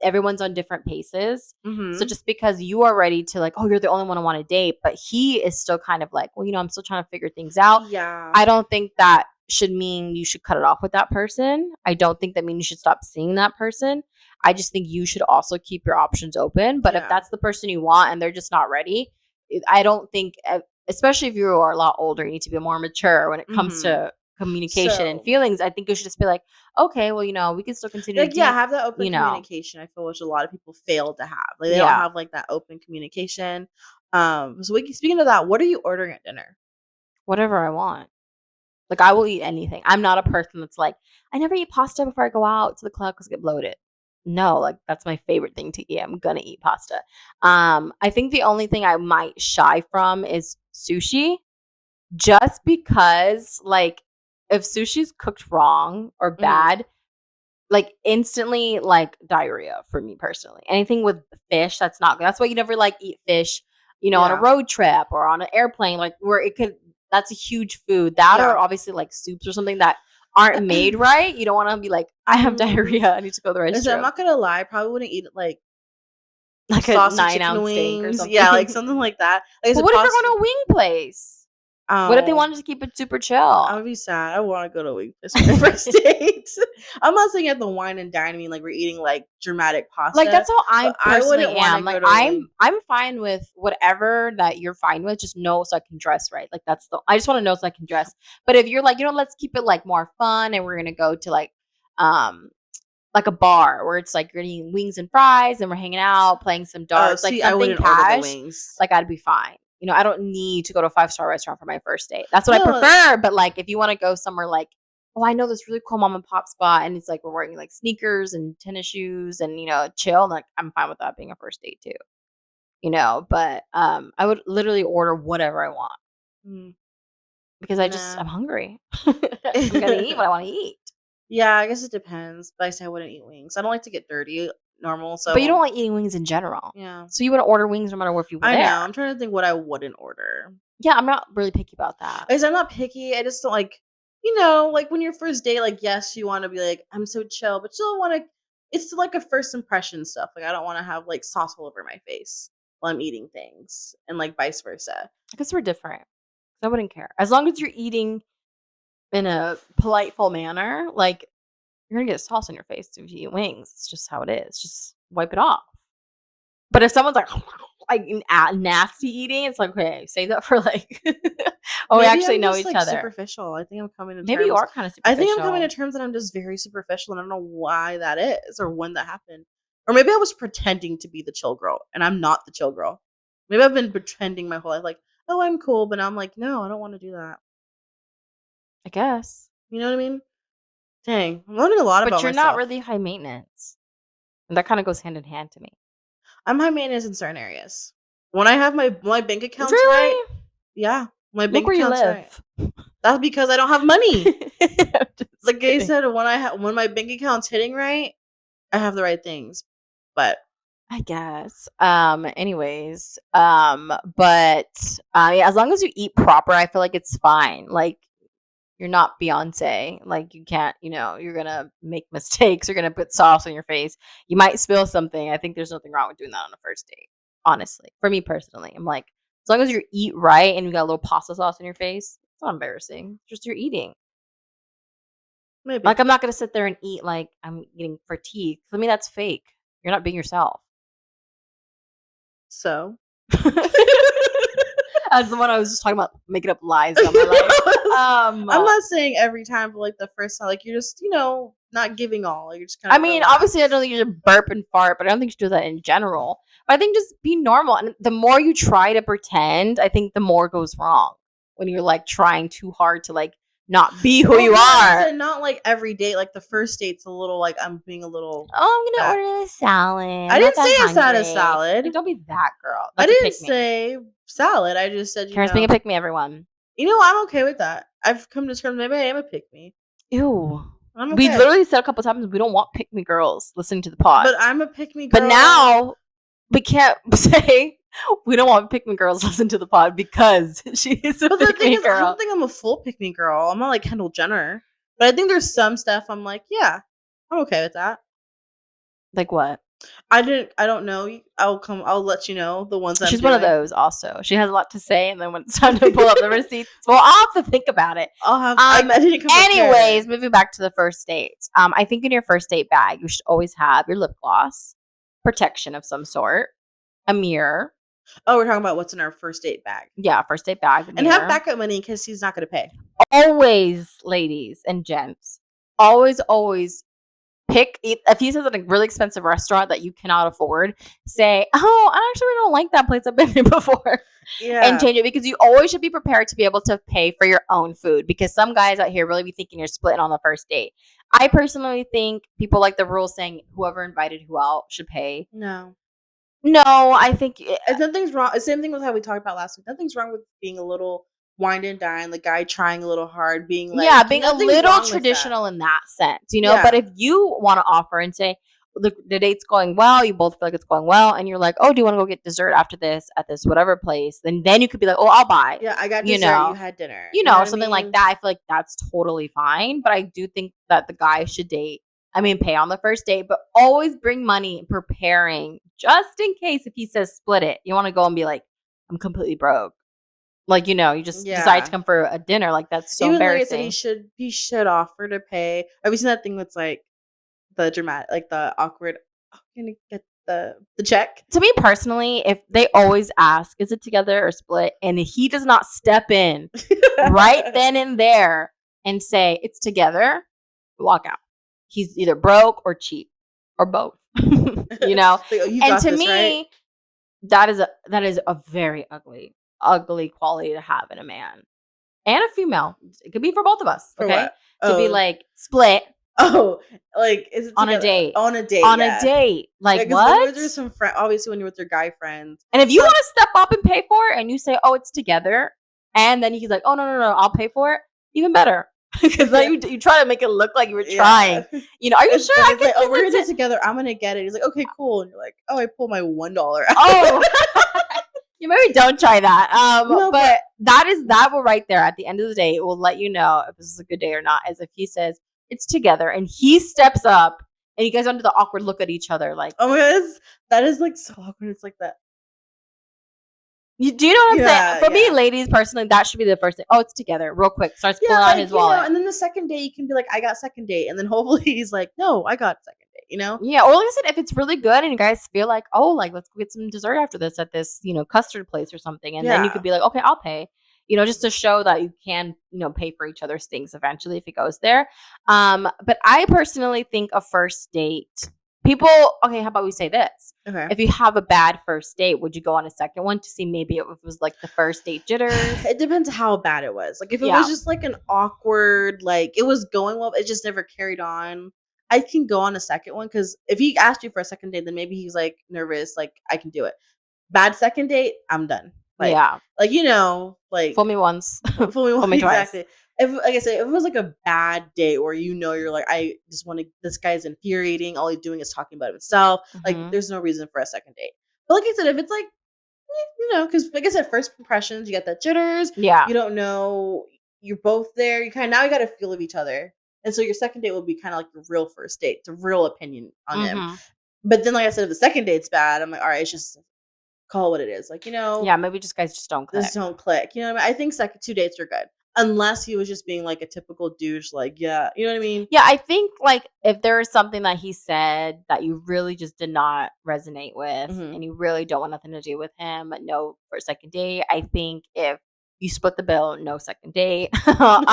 everyone's on different paces. So just because you are ready to like, oh, you're the only one I want to date, but he is still kind of like, well, I'm still trying to figure things out. Yeah. I don't think that should mean you should cut it off with that person. I don't think that means you should stop seeing that person. I just think you should also keep your options open. But if that's the person you want and they're just not ready, I don't think, especially if you are a lot older, you need to be more mature when it comes to communication and feelings, I think you should just be like, okay, well, we can still continue like, have that open communication. I feel which a lot of people fail to have. Like, they don't have like that open communication. So speaking of that, what are you ordering at dinner? Whatever I want. Like, I will eat anything. I'm not a person that's like, I never eat pasta before I go out to the club because I get bloated. No, like, that's my favorite thing to eat. I'm gonna eat pasta. I think the only thing I might shy from is sushi, just because, like, if sushi's cooked wrong or bad, like, instantly, like, diarrhea for me personally. Anything with fish, that's not good. That's why you never, like, eat fish, on a road trip or on an airplane, like, where it could, that's a huge food. That or obviously, like, soups or something that aren't made right. You don't want to be like, I have diarrhea. I need to go to the restroom. I'm not going to lie. I probably wouldn't eat it, like a 9-ounce steak or something. Yeah, like something like that. Like, but what if you're going to a wing place? What if they wanted to keep it super chill? I would be sad. I want to go to a wing place for my first date. I'm not saying at the wine and dine. I mean, like, we're eating like dramatic pasta. Like, that's how I personally am. Like, I'm fine with whatever that you're fine with. Just know so I can dress right. Like, I just want to know so I can dress. But if you're like, let's keep it like more fun, and we're gonna go to like a bar where it's like you're eating wings and fries, and we're hanging out, playing some darts, like something cash. Like, I'd be fine. I don't need to go to a 5-star restaurant for my first date. That's what I prefer. But like, if you want to go somewhere like, oh, I know this really cool mom and pop spot, and it's like we're wearing like sneakers and tennis shoes and chill, like, I'm fine with that being a first date too. But I would literally order whatever I want because I'm hungry. I'm gonna eat what I want to eat. Yeah, I guess it depends. But I say I wouldn't eat wings. I don't like to get dirty. Normal. So, but you don't like eating wings in general. Yeah. So you wouldn't order wings no matter where you were there. I know. I'm trying to think what I wouldn't order. Yeah, I'm not really picky about that. I'm not picky. I just don't like, like when your first date, like, yes, you want to be like, I'm so chill, but you don't want to. It's like a first impression stuff. Like, I don't want to have like sauce all over my face while I'm eating things, and like vice versa. I guess we're different. I wouldn't care as long as you're eating in a politeful manner. Like, you're gonna get sauce on your face if you eat wings. It's just how it is. Just wipe it off. But if someone's like nasty eating, it's like, okay, save that for like, we actually know each other. Superficial. I think I'm coming to terms. Maybe you are kind of superficial. I think I'm coming to terms that I'm just very superficial, and I don't know why that is or when that happened. Or maybe I was pretending to be the chill girl, and I'm not the chill girl. Maybe I've been pretending my whole life, like, oh, I'm cool, but now I'm like, no, I don't want to do that. I guess. You know what I mean? Dang, I'm learning a lot about myself. But you're not really high maintenance. And that kind of goes hand in hand to me. I'm high maintenance in certain areas. When I have my bank accounts right, yeah, my bank accounts right. That's because I don't have money. Like I said, when my bank account's hitting right, I have the right things. But I guess. Anyways, but as long as you eat proper, I feel like it's fine. Like, you're not Beyonce. Like, you can't, you're going to make mistakes. You're going to put sauce on your face. You might spill something. I think there's nothing wrong with doing that on a first date. Honestly, for me personally, I'm like, as long as you eat right and you got a little pasta sauce on your face, it's not embarrassing. It's just you're eating. Maybe. Like, I'm not going to sit there and eat like I'm eating for teeth. For me, that's fake. You're not being yourself. So? As the one I was just talking about, making up lies about my life. I'm not saying every time, but like the first time, like, you're just, not giving all. Like, you're just kind of. I mean, obviously, I don't think you should burp and fart, but I don't think you should do that in general. But I think just be normal. And the more you try to pretend, I think the more goes wrong when you're like trying too hard to like not be who you are. Not like every date. Like the first date's a little like I'm being a little. Oh, I'm gonna order a salad. I didn't say I said a salad. Like, don't be that girl. I didn't say salad. I just said Karen's being a pick me, everyone. I'm okay with that. I've come to terms. Maybe I am a pick me. Ew. I'm okay. We literally said a couple times we don't want pick me girls listening to the pod. But I'm a pick me girl. But now we can't say we don't want pick me girls listen to the pod because she is a pick me girl. I don't think I'm a full pick me girl. I'm not like Kendall Jenner. But I think there's some stuff I'm like, yeah, I'm okay with that. Like what? I don't know. I'll let you know the ones She's one of those also. She has a lot to say, and then when it's time to pull up the receipts, well, I'll have to think about it. I'll have I didn't come anyways, moving back to the first dates. I think in your first date bag, you should always have your lip gloss, protection of some sort, a mirror. Oh, we're talking about what's in our first date bag. Yeah, first date bag. And have backup money because he's not going to pay. Always, ladies and gents, always pick, if he says at a really expensive restaurant that you cannot afford, say, oh, I actually don't like that place, I've been there before. Yeah. And change it, because you always should be prepared to be able to pay for your own food, because some guys out here really be thinking you're splitting on the first date. I personally think people like the rule saying whoever invited who out should pay. No, I think nothing's wrong. The same thing with how we talked about last week. Nothing's wrong with being a little wine and dine, the guy trying a little hard, being like, being a little traditional in that sense, But if you want to offer and say the date's going well, you both feel like it's going well, and you're like, oh, do you want to go get dessert after this at this whatever place? Then you could be like, oh, I'll buy. Yeah, I got dessert. You had dinner. Something like that. I feel like that's totally fine. But I do think that the guy should pay on the first date, but always bring money preparing just in case if he says split it. You want to go and be like, I'm completely broke. Like, you just decide to come for a dinner. Like, that's so even embarrassing. Like I said, he should offer to pay. Have you seen that thing that's like the dramatic, like the awkward, I'm gonna get the check? To me personally, if they always ask, is it together or split? And he does not step in right then and there and say, it's together, walk out. He's either broke or cheap or both, Like, and to me, right? that is a very ugly quality to have in a man and a female. It could be for both of us. Okay. To be like split. Oh, like is it on a date? On a date. A date. Like what? There's some obviously when you're with your guy friends. And if you want to step up and pay for it and you say, oh, it's together, and then he's like, oh, no, I'll pay for it, even better. Because then you try to make it look like you were trying. Are you sure? I can like, we're gonna do it together. I'm gonna get it. He's like, okay, cool. And you're like, oh, I pull my $1 out. Oh. You maybe don't try that. No, but that will right there at the end of the day, it will let you know if this is a good day or not. As if he says it's together and he steps up and you guys under the awkward look at each other like, oh my goodness, that is like so awkward. It's like that. Do you know what I'm saying? For me, ladies, personally, that should be the first thing. Oh, it's together, real quick. Starts pulling out his wallet, and then the second day you can be like, I got second date, and then hopefully he's like, no, I got second date. Yeah, or like I said, if it's really good and you guys feel like, oh, like let's go get some dessert after this at this, custard place or something, and then you could be like, okay, I'll pay, just to show that you can, pay for each other's things eventually if it goes there. But I personally think a first date, okay, how about we say this? Okay. If you have a bad first date, would you go on a second one to see maybe if it was like the first date jitters? It depends how bad it was. Like if it was just like an awkward, like it was going well, it just never carried on, I can go on a second one, because if he asked you for a second date, then maybe he's like nervous, like I can do it. Bad second date, I'm done. Like, like like fool me once, fool me once, exactly. If, like I said, if it was like a bad date where you're like, I just want to, this guy's infuriating, all he's doing is talking about himself, like there's no reason for a second date. But like I said, if it's like, because like I said, first impressions, you got that jitters, you don't know, you're both there, you now you got a feel of each other. And so your second date will be kind of like your real first date. It's a real opinion on him. But then, like I said, if the second date's bad, I'm like, all right, it's just call it what it is. Like, yeah, maybe guys just don't click. Just don't click. You know what I mean? I think second 2 dates are good. Unless he was just being like a typical douche, like, yeah, you know what I mean? Yeah, I think like if there is something that he said that you really just did not resonate with and you really don't want nothing to do with him, no for a second date, I think if you split the bill, no second date. You call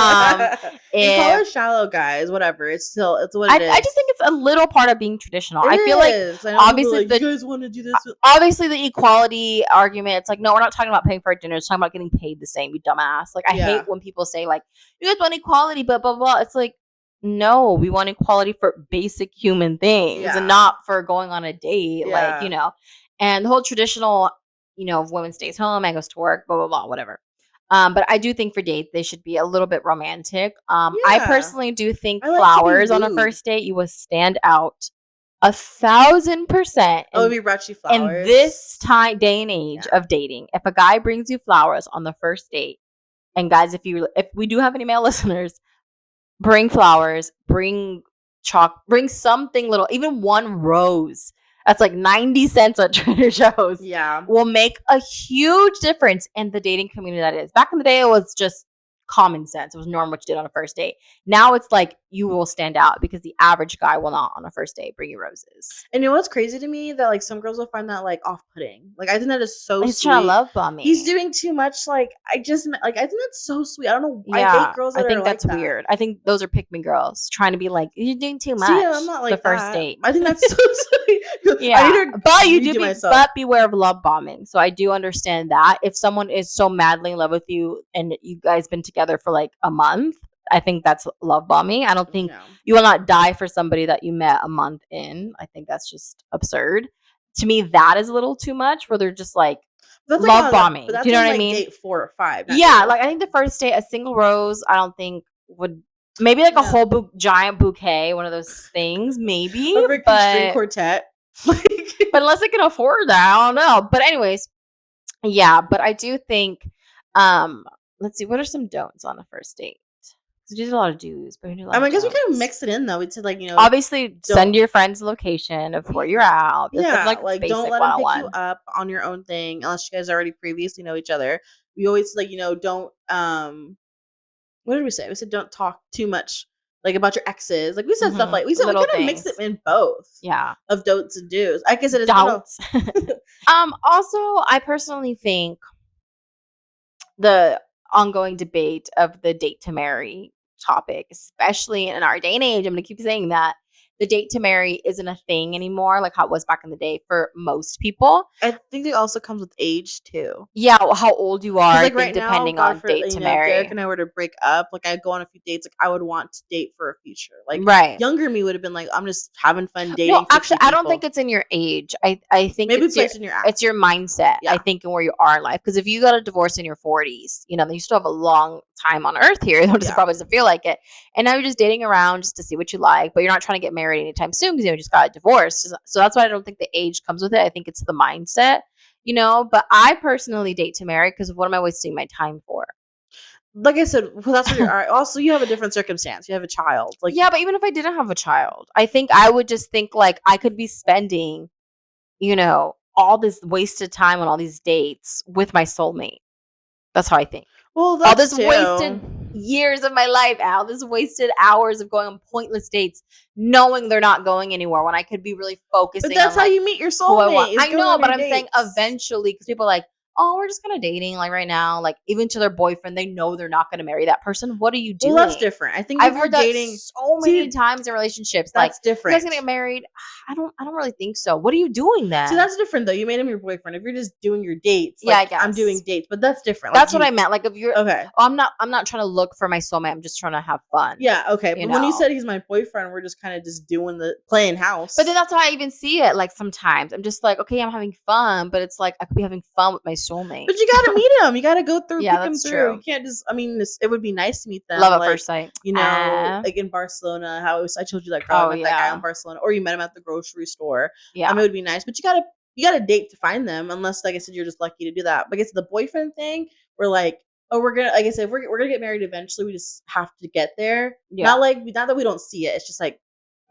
it shallow, guys. Whatever. It's what it is. I just think it's a little part of being traditional. I feel like obviously you guys want to do this. Obviously, the equality argument. It's like, no, we're not talking about paying for our dinner. It's talking about getting paid the same. You dumbass. Like I hate when people say like, you guys want equality, but blah blah blah. It's like, no, we want equality for basic human things and not for going on a date. Like and the whole traditional, if women stays home and goes to work, blah blah blah, whatever. But I do think for dates, they should be a little bit romantic. I personally do think flowers on a first date, you will stand out 1,000%. Oh, if he brought you flowers? In this day and age of dating, if a guy brings you flowers on the first date, and guys, if we do have any male listeners, bring flowers, bring bring something little, even one rose. That's like 90 cents at Trader Joe's. Yeah. Will make a huge difference in the dating community that is. Back in the day, it was just common sense. It was normal what you did on a first date. Now it's like you will stand out because the average guy will not on a first date bring you roses. And you know what's crazy to me? That like some girls will find that like off-putting. Like I think that is so He's sweet. trying to love bomb me. He's doing too much. Like I think that's so sweet. I don't know. Yeah, I hate girls that I think are that's like weird. I think those are pick me girls trying to be like, you're doing too much. See, I'm not like the first date. I think that's so sweet. Yeah, but you do but beware of love bombing. So I do understand that if someone is so madly in love with you and you guys been together for like a month, I think that's love bombing. I don't think you will not die for somebody that you met a month in. I think that's just absurd. To me, that is a little too much. Where they're just like love bombing. Do you know what I mean? Date 4 or 5. Yeah, like I think the first date, a single rose, I don't think would. Maybe like a whole giant bouquet, one of those things, maybe. A string quartet. But unless I can afford that, I don't know. But anyways, yeah. But I do think, let's see, what are some don'ts on a first date? Because we did a lot of do's, but we did a lot I guess we kind of mix it in though. We said like obviously send your friends the location of where you're at. Yeah, like don't let them pick you up on your own thing unless you guys already previously know each other. We always like don't what did we say? We said don't talk too much like about your exes. Like we said stuff like we said we kind of mix it in both. Yeah, of don'ts and do's. I guess it is don'ts. Also, I personally think the ongoing debate of the date to marry topic, especially in our day and age, I'm going to keep saying that the date to marry isn't a thing anymore, like how it was back in the day for most people. I think it also comes with age too. Yeah, how old you are, like right depending on date to marry. Derek and I were to break up, like I'd go on a few dates, like I would want to date for a future. Like younger me would have been like, I'm just having fun dating. No, actually, I don't think it's in your age. I think maybe it's in your it's your mindset. Yeah. I think and where you are in life. Because if you got a divorce in your 40s, you still have a long time on earth here. It probably doesn't feel like it. And now you're just dating around just to see what you like, but you're not trying to get married anytime soon because you just got a divorce. So that's why I don't think the age comes with it. I think it's the mindset, but I personally date to marry because what am I wasting my time for? Like I said, well, that's what you are. Also, you have a different circumstance. You have a child. Like yeah, but even if I didn't have a child, I think I would just think like I could be spending, all this wasted time on all these dates with my soulmate. That's how I think. Well, that's all this wasted years of my life, all this wasted hours of going on pointless dates, knowing they're not going anywhere when I could be really focusing. But that's how you meet your soulmate. I know, but I'm saying eventually, because people are like, oh, we're just kind of dating, like right now, like even to their boyfriend, they know they're not going to marry that person. What are you doing? Well, that's different. I think I've heard dating so many times in relationships. That's different. You guys gonna get married? I don't really think so. What are you doing then? See, that's different though. You made him your boyfriend. If you're just doing your dates, like, I guess I'm doing dates, but that's different. That's what I meant. Like if you're okay, I'm not trying to look for my soulmate. I'm just trying to have fun. Yeah, okay. But when you said he's my boyfriend, we're just kind of just doing the playing house. But then that's how I even see it. Like sometimes I'm just like, okay, I'm having fun, but it's like I could be having fun with my soulmate. But you gotta meet him. You gotta go through. Yeah, pick him through. True. You can't just. I mean, it would be nice to meet them. Love at first sight. Like in Barcelona, how it was. I told you that girl met that guy in Barcelona, or you met him at the grocery store. Yeah, it would be nice. But you gotta date to find them, unless, like I said, you're just lucky to do that. But I guess the boyfriend thing, we're like, oh, we're gonna. Like I said, we're gonna get married eventually. We just have to get there. Yeah. Not that we don't see it. It's just like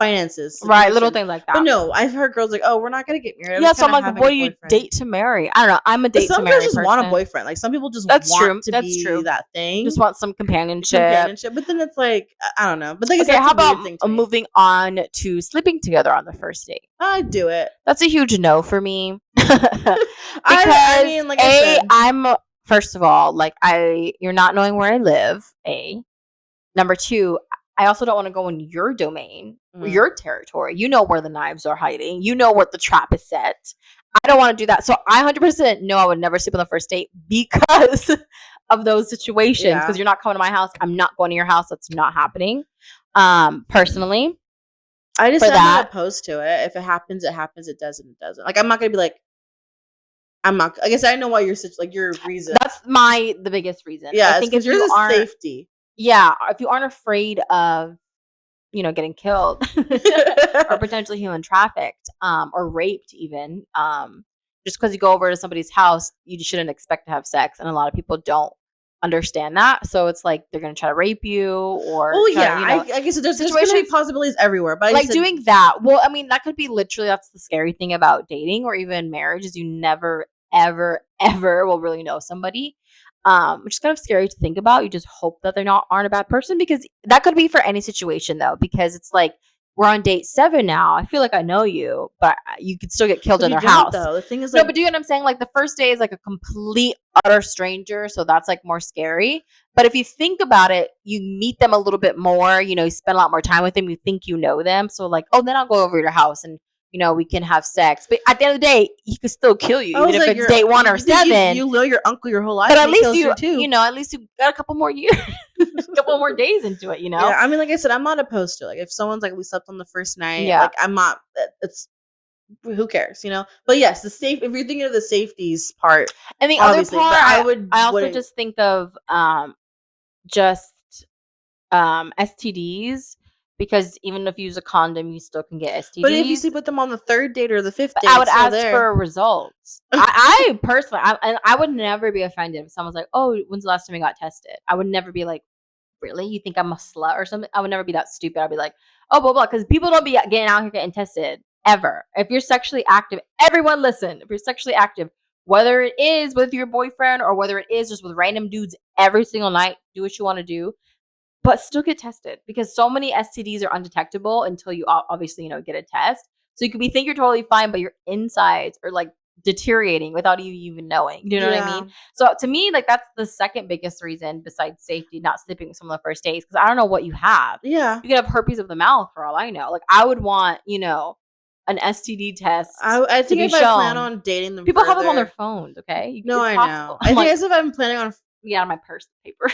finances, right? Little things like that. But no, I've heard girls like, oh, we're not gonna get married. Yeah, so I'm like, what do you date to marry? I don't know. I'm a date to marry. Some girls just want a boyfriend. Like some people just want to be that thing. Just want some companionship. But then it's like, I don't know. But like, okay, how about moving on to sleeping together on the first date? I do it. That's a huge no for me. Because I mean, like I said, I'm first of all, like you're not knowing where I live. Number two, I also don't want to go in your domain, your territory. You know where the knives are hiding. You know where the trap is set. I don't want to do that. So I 100% know I would never sleep on the first date because of those situations. Because you're not coming to my house. I'm not going to your house. That's not happening. Personally. I'm not opposed to it. If it happens, it happens. It doesn't, it doesn't. Like, I'm not going to be like, I'm not. I guess I know why you're such, like, your reason. That's the biggest reason. Yeah, I think if yours is safety. Yeah, if you aren't afraid of, getting killed or potentially human trafficked, or raped even, just because you go over to somebody's house, you shouldn't expect to have sex. And a lot of people don't understand that. So it's like they're going to try to rape you or. Oh, yeah. I guess there's going to be possibilities everywhere. But like doing that. Well, I mean, that could be literally, that's the scary thing about dating or even marriage is you never, ever, ever will really know somebody. which is kind of scary to think about. You just hope that they aren't a bad person, because that could be for any situation though, because it's like, we're on date 7 now. I feel like I know you, but you could still get killed in their house. Though. The thing is, no, but do you know what I'm saying? Like, the first day is like a complete utter stranger, so that's like more scary. But if you think about it, you meet them a little bit more. You spend a lot more time with them. You think you know them, so like, oh, then I'll go over to your house and we can have sex. But at the end of the day, he could still kill you, even if it's day 1 or 7. You know your uncle your whole life, but at least at least you got a couple more years, a couple more days into it. Yeah, I mean, like I said, I'm not opposed to it. Like, if someone's like, we slept on the first night, Yeah. like, I'm not. It's who cares, But yes, if you're thinking of the safeties part, and the other part, I also just think of just STDs. Because even if you use a condom, you still can get STDs. But if you sleep with them on the 3rd date or the 5th date, I would ask for results. I personally, I would never be offended if someone's like, "Oh, when's the last time you got tested?" I would never be like, "Really? You think I'm a slut or something?" I would never be that stupid. I'd be like, "Oh, blah blah," because people don't be getting out here getting tested ever. If you're sexually active, everyone listen. If you're sexually active, whether it is with your boyfriend or whether it is just with random dudes every single night, do what you want to do. But still get tested, because so many STDs are undetectable until you obviously, get a test. So you could think you're totally fine, but your insides are like deteriorating without you even knowing. You know what I mean? So to me, like, that's the second biggest reason besides safety, not sleeping with someone on the first days, because I don't know what you have. Yeah. You could have herpes of the mouth for all I know. Like, I would want, an STD test. I think if I plan on dating them, people have them on their phones. Okay. No, I know. I think as if I'm planning on. Yeah, out of my purse paper.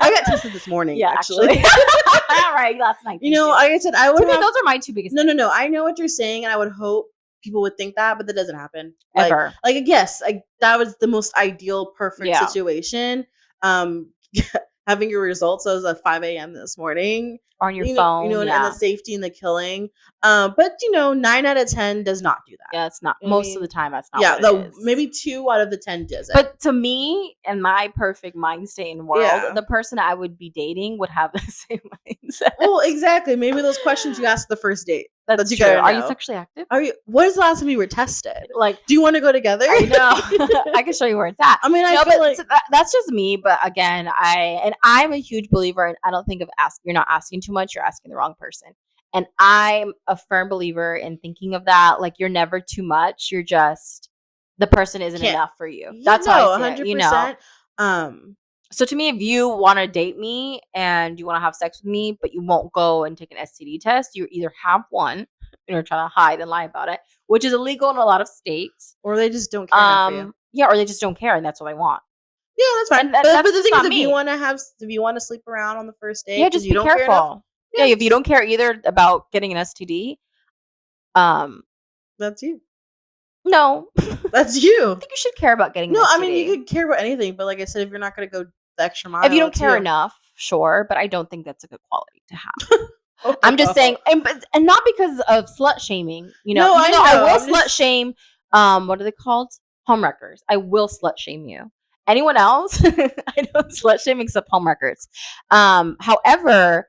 I got tested this morning. Yeah, actually. All right, last night. Like I said, I would. Those are my 2 biggest. No. I know what you're saying, and I would hope people would think that, but that doesn't happen ever. Like yes, that was the most ideal, perfect situation. Having your results was at 5 a.m. this morning on your phone, and the safety and the killing. But 9 out of 10 does not do that. Yeah, it's not. Most of the time, that's not. Yeah, what it is. Maybe 2 out of the 10 does it. But to me, in my perfect mind state in world, the person I would be dating would have the same mindset. Well, exactly. Maybe those questions you asked the first date. That's true. Are you sexually active? What is the last time you were tested? Like, do you want to go together? I know. I can show you where it's at. I mean, I feel like that's just me. But again, I'm a huge believer, and I don't think of you're not asking too much. You're asking the wrong person. And I'm a firm believer in thinking of that. Like, you're never too much. You're just, the person isn't enough for you. That's how I see 100%. It. So to me, if you want to date me and you want to have sex with me, but you won't go and take an STD test, you either have one, you're trying to hide and lie about it, which is illegal in a lot of states, or they just don't care for you. Yeah, or they just don't care, and that's what I want. Yeah, that's fine. But the thing is, if you want to sleep around on the first date, yeah, just be careful. Yeah, if you don't care either about getting an STD, that's you. No, that's you. I think you should care about getting. No, an STD. I mean, you could care about anything, but like I said, if you're not going to go the extra mile, if you don't care enough, sure, but I don't think that's a good quality to have. I'm just saying, and not because of slut shaming. No, I will slut shame. What are they called? Homewreckers. I will slut shame you. Anyone else? I don't slut shame except homewreckers. However,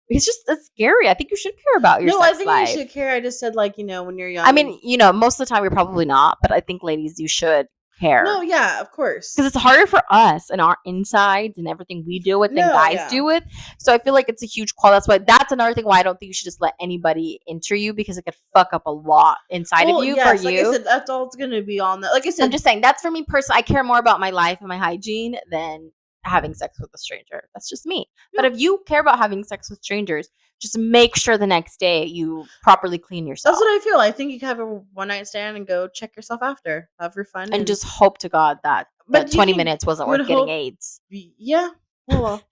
it's scary. I think you should care about your sex life. No, I think you should care. I just said, like, when you're young. I mean, most of the time you're probably not, but I think ladies, you should care. No, yeah, of course. Because it's harder for us and our insides and everything we deal with than guys do with. So I feel like it's a huge call. That's another thing why I don't think you should just let anybody enter you, because it could fuck up a lot inside of you for you. Like I said, that's all it's going to be on that. Like I said, I'm just saying, that's for me personally. I care more about my life and my hygiene than having sex with a stranger. That's just me. Yeah. But if you care about having sex with strangers, just make sure the next day you properly clean yourself. That's what I feel. I think you can have a one-night stand and go check yourself after. Have your fun. And just hope to God that 20 minutes wasn't worth getting AIDS. Yeah. Well,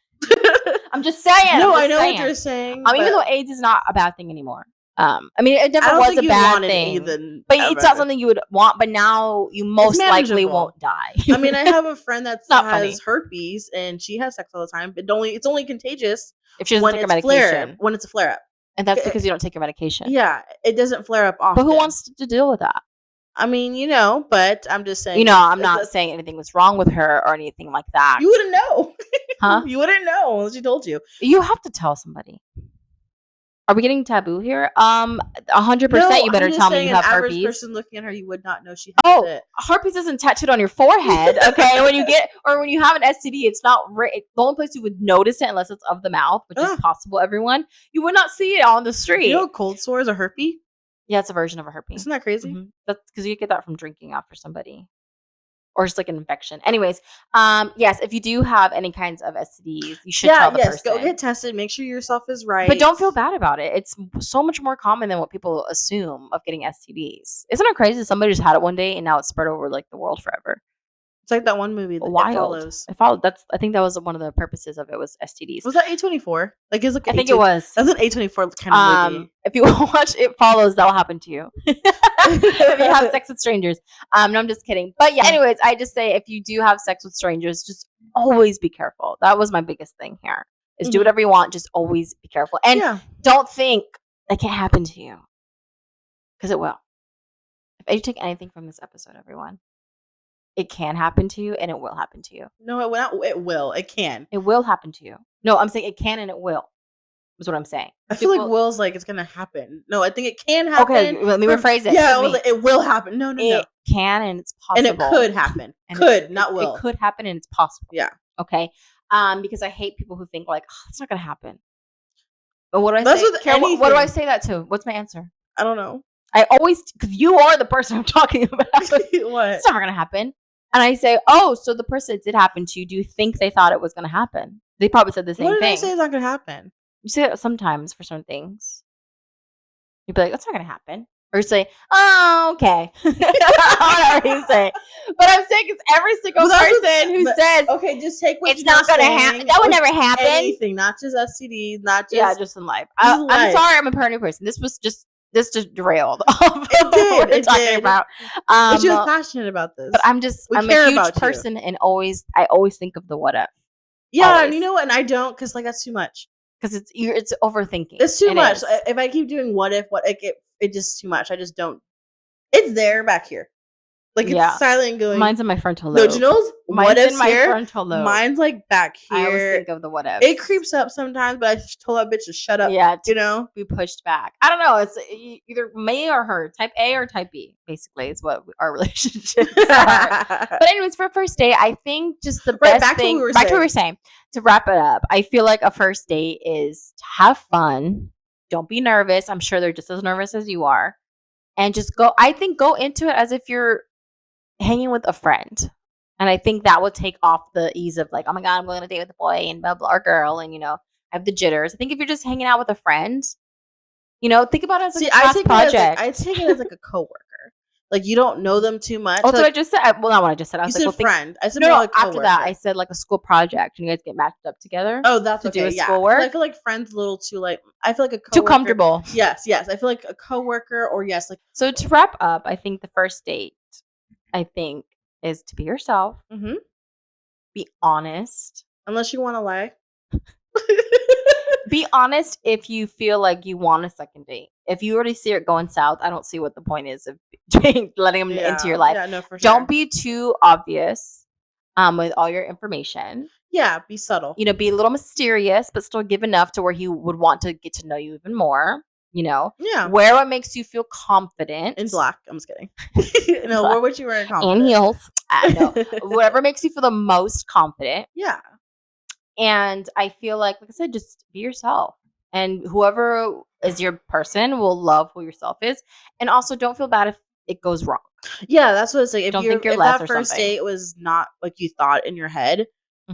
I'm just saying. No, I know what you're saying. Even though AIDS is not a bad thing anymore. I mean, it never was a bad thing, but it's not something you would want. But now you most likely won't die. I mean, I have a friend that has herpes, and she has sex all the time. But it's only contagious if she doesn't take her medication. When it's a flare up, and that's because you don't take your medication. Yeah, it doesn't flare up often. But who wants to deal with that? I mean, but I'm just saying. I'm not saying anything was wrong with her or anything like that. You wouldn't know, huh? You wouldn't know unless she told you. You have to tell somebody. Are we getting taboo here? 100%. You better tell me you have herpes. An average person looking at her, you would not know she has it. Herpes isn't tattooed on your forehead, okay? when you have an STD, it's not. The only place you would notice it, unless it's of the mouth, which is possible. Everyone, you would not see it on the street. You know, cold sores are herpes. Yeah, it's a version of a herpes. Isn't that crazy? Mm-hmm. That's because you get that from drinking after somebody. Or just like an infection. Anyways, yes, if you do have any kinds of STDs, you should tell the person. Go get tested. Make sure yourself is right. But don't feel bad about it. It's so much more common than what people assume of getting STDs. Isn't it crazy? Somebody just had it one day and now it's spread over like the world forever. It's like that one movie. Wild. It followed. I think that was one of the purposes of it was STDs. Was that A24? Like, is like I think it was. That's an A24 kind of movie. If you watch It Follows, that'll happen to you. If you have sex with strangers. No, I'm just kidding. But yeah, anyways, I just say if you do have sex with strangers, just always be careful. That was my biggest thing here. Is do whatever you want, just always be careful. And don't think it can't happen to you. Because it will. If you take anything from this episode, everyone, it can happen to you and it will happen to you. No, it will not. It will. It can. It will happen to you. No, I'm saying it can and it will. Is what I'm saying. I feel like will's like it's gonna happen. No, I think it can happen. Okay, let me rephrase it. Yeah, it will happen. No. It can and it's possible. And it could happen. Not will. It could happen and it's possible. Yeah. Okay. Because I hate people who think like, oh, it's not gonna happen. But what do I say? What do I say that to? What's my answer? I don't know. I always, because you are the person I'm talking about. What? It's never gonna happen. And I say, oh, so the person it did happen to you, do you think they thought it was going to happen? They probably said the same thing. What did I say it's not going to happen? You say that sometimes for some things. You'd be like, that's not going to happen. Or you say, oh, okay. Whatever you say. But I'm saying it's every single person who says, okay, just take what it's not going to happen. That would never happen. Anything, not just STDs, not just. Yeah, just in life. I'm sorry, I'm a paranoid person. This just derailed what we're talking about. But she was passionate about this. But I'm a huge person and I always think of the what if. Yeah, always. And you know what? And I don't because like that's too much. Because it's overthinking. It's too much. If I keep doing what if, it just too much. I just don't. It's there back here. Like it's silent going. Mine's in my frontal lobe. No, Janelle's what if's in my frontal lobe. Mine's like back here. I always think of the what ifs. It creeps up sometimes, but I just told that bitch to shut up. Yeah, you know, be pushed back. I don't know. It's either me or her. Type A or type B. Basically, is what our relationships are. But anyways, for a first date, I think just the best thing. Back to what we were saying. To wrap it up, I feel like a first date is to have fun. Don't be nervous. I'm sure they're just as nervous as you are, and just go. I think go into it as if you're hanging with a friend. And I think that would take off the ease of like, oh my God, I'm going on a date with a boy and blah, blah, or girl. And, I have the jitters. I think if you're just hanging out with a friend, think about it as a class project. I take it as like a coworker. Like you don't know them too much. Oh, so I just said, well, not what I just said. I was like, friend. I said no, after that, I said like a school project and you guys get matched up together. Oh, that's to do schoolwork. I feel like friends a little too like, I feel like a coworker. Too comfortable. Yes. I feel like a coworker or yes. Like. So to wrap up, I think the first date, I think, is to be yourself. Mm-hmm. Be honest. Unless you want to lie. Be honest if you feel like you want a second date. If you already see it going south, I don't see what the point is of letting them into your life. Yeah, no, for sure. Don't be too obvious with all your information. Yeah, be subtle. Be a little mysterious, but still give enough to where he would want to get to know you even more. Yeah. Wear what makes you feel confident. In black. I'm just kidding. No, wear what you wear in confident. And heels. Whatever makes you feel the most confident. Yeah. And I feel like I said, just be yourself. And whoever is your person will love who yourself is. And also don't feel bad if it goes wrong. Yeah, that's what it's like. If that first something. date was not like you thought in your head,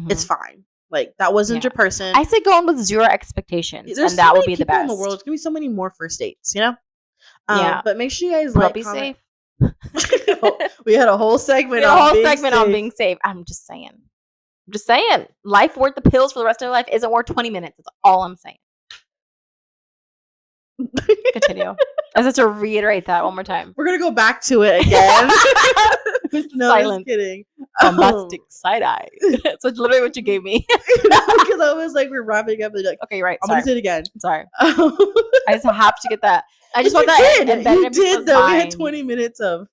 it's fine. Like that wasn't your person. I say go in with zero expectations, and that will be the best. In the world, there's gonna be so many more first dates, Yeah. But make sure you guys be safe. We had a whole segment. On being safe. I'm just saying. Life worth the pills for the rest of your life isn't worth 20 minutes. That's all I'm saying. Continue. I just have to reiterate that one more time. We're gonna go back to it again. No, I'm just kidding. Bombastic side eye. So it's literally what you gave me. Because I was like, we're wrapping up. And like, okay, you're right. I'm gonna say it again. Sorry. I just have to get that. I just want that. You did though. We had 20 minutes of.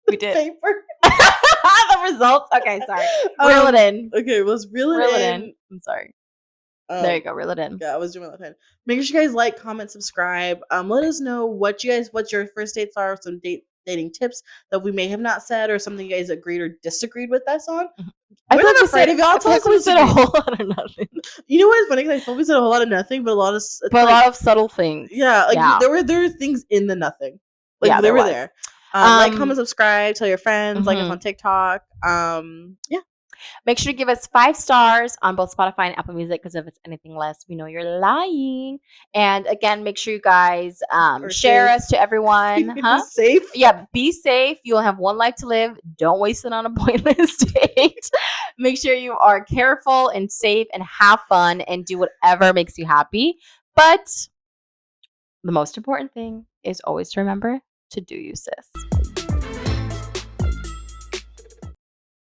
We did. Paper. The results. Okay, sorry. Reel it in. Okay, let's reel it in. I'm sorry. There you go. Reel it in. Yeah, I was doing that. Make sure you guys like, comment, subscribe. Let us know what your first dates are, some dating tips that we may have not said, or something you guys agreed or disagreed with us on. We're not afraid if y'all tell us we said a whole lot of nothing. You know what's funny? Because I thought we said a whole lot of nothing, but a lot of subtle things. Yeah, like there were things in the nothing. Like yeah, they were there. Like, comment, subscribe, tell your friends, like us on TikTok. Yeah. Make sure to give us 5 stars on both Spotify and Apple Music, because if it's anything less, we know you're lying. And again, make sure you guys share us to everyone. Safe. Yeah, be safe. You will have one life to live. Don't waste it on a pointless date. Make sure you are careful and safe and have fun and do whatever makes you happy. But the most important thing is always to remember to do you, sis.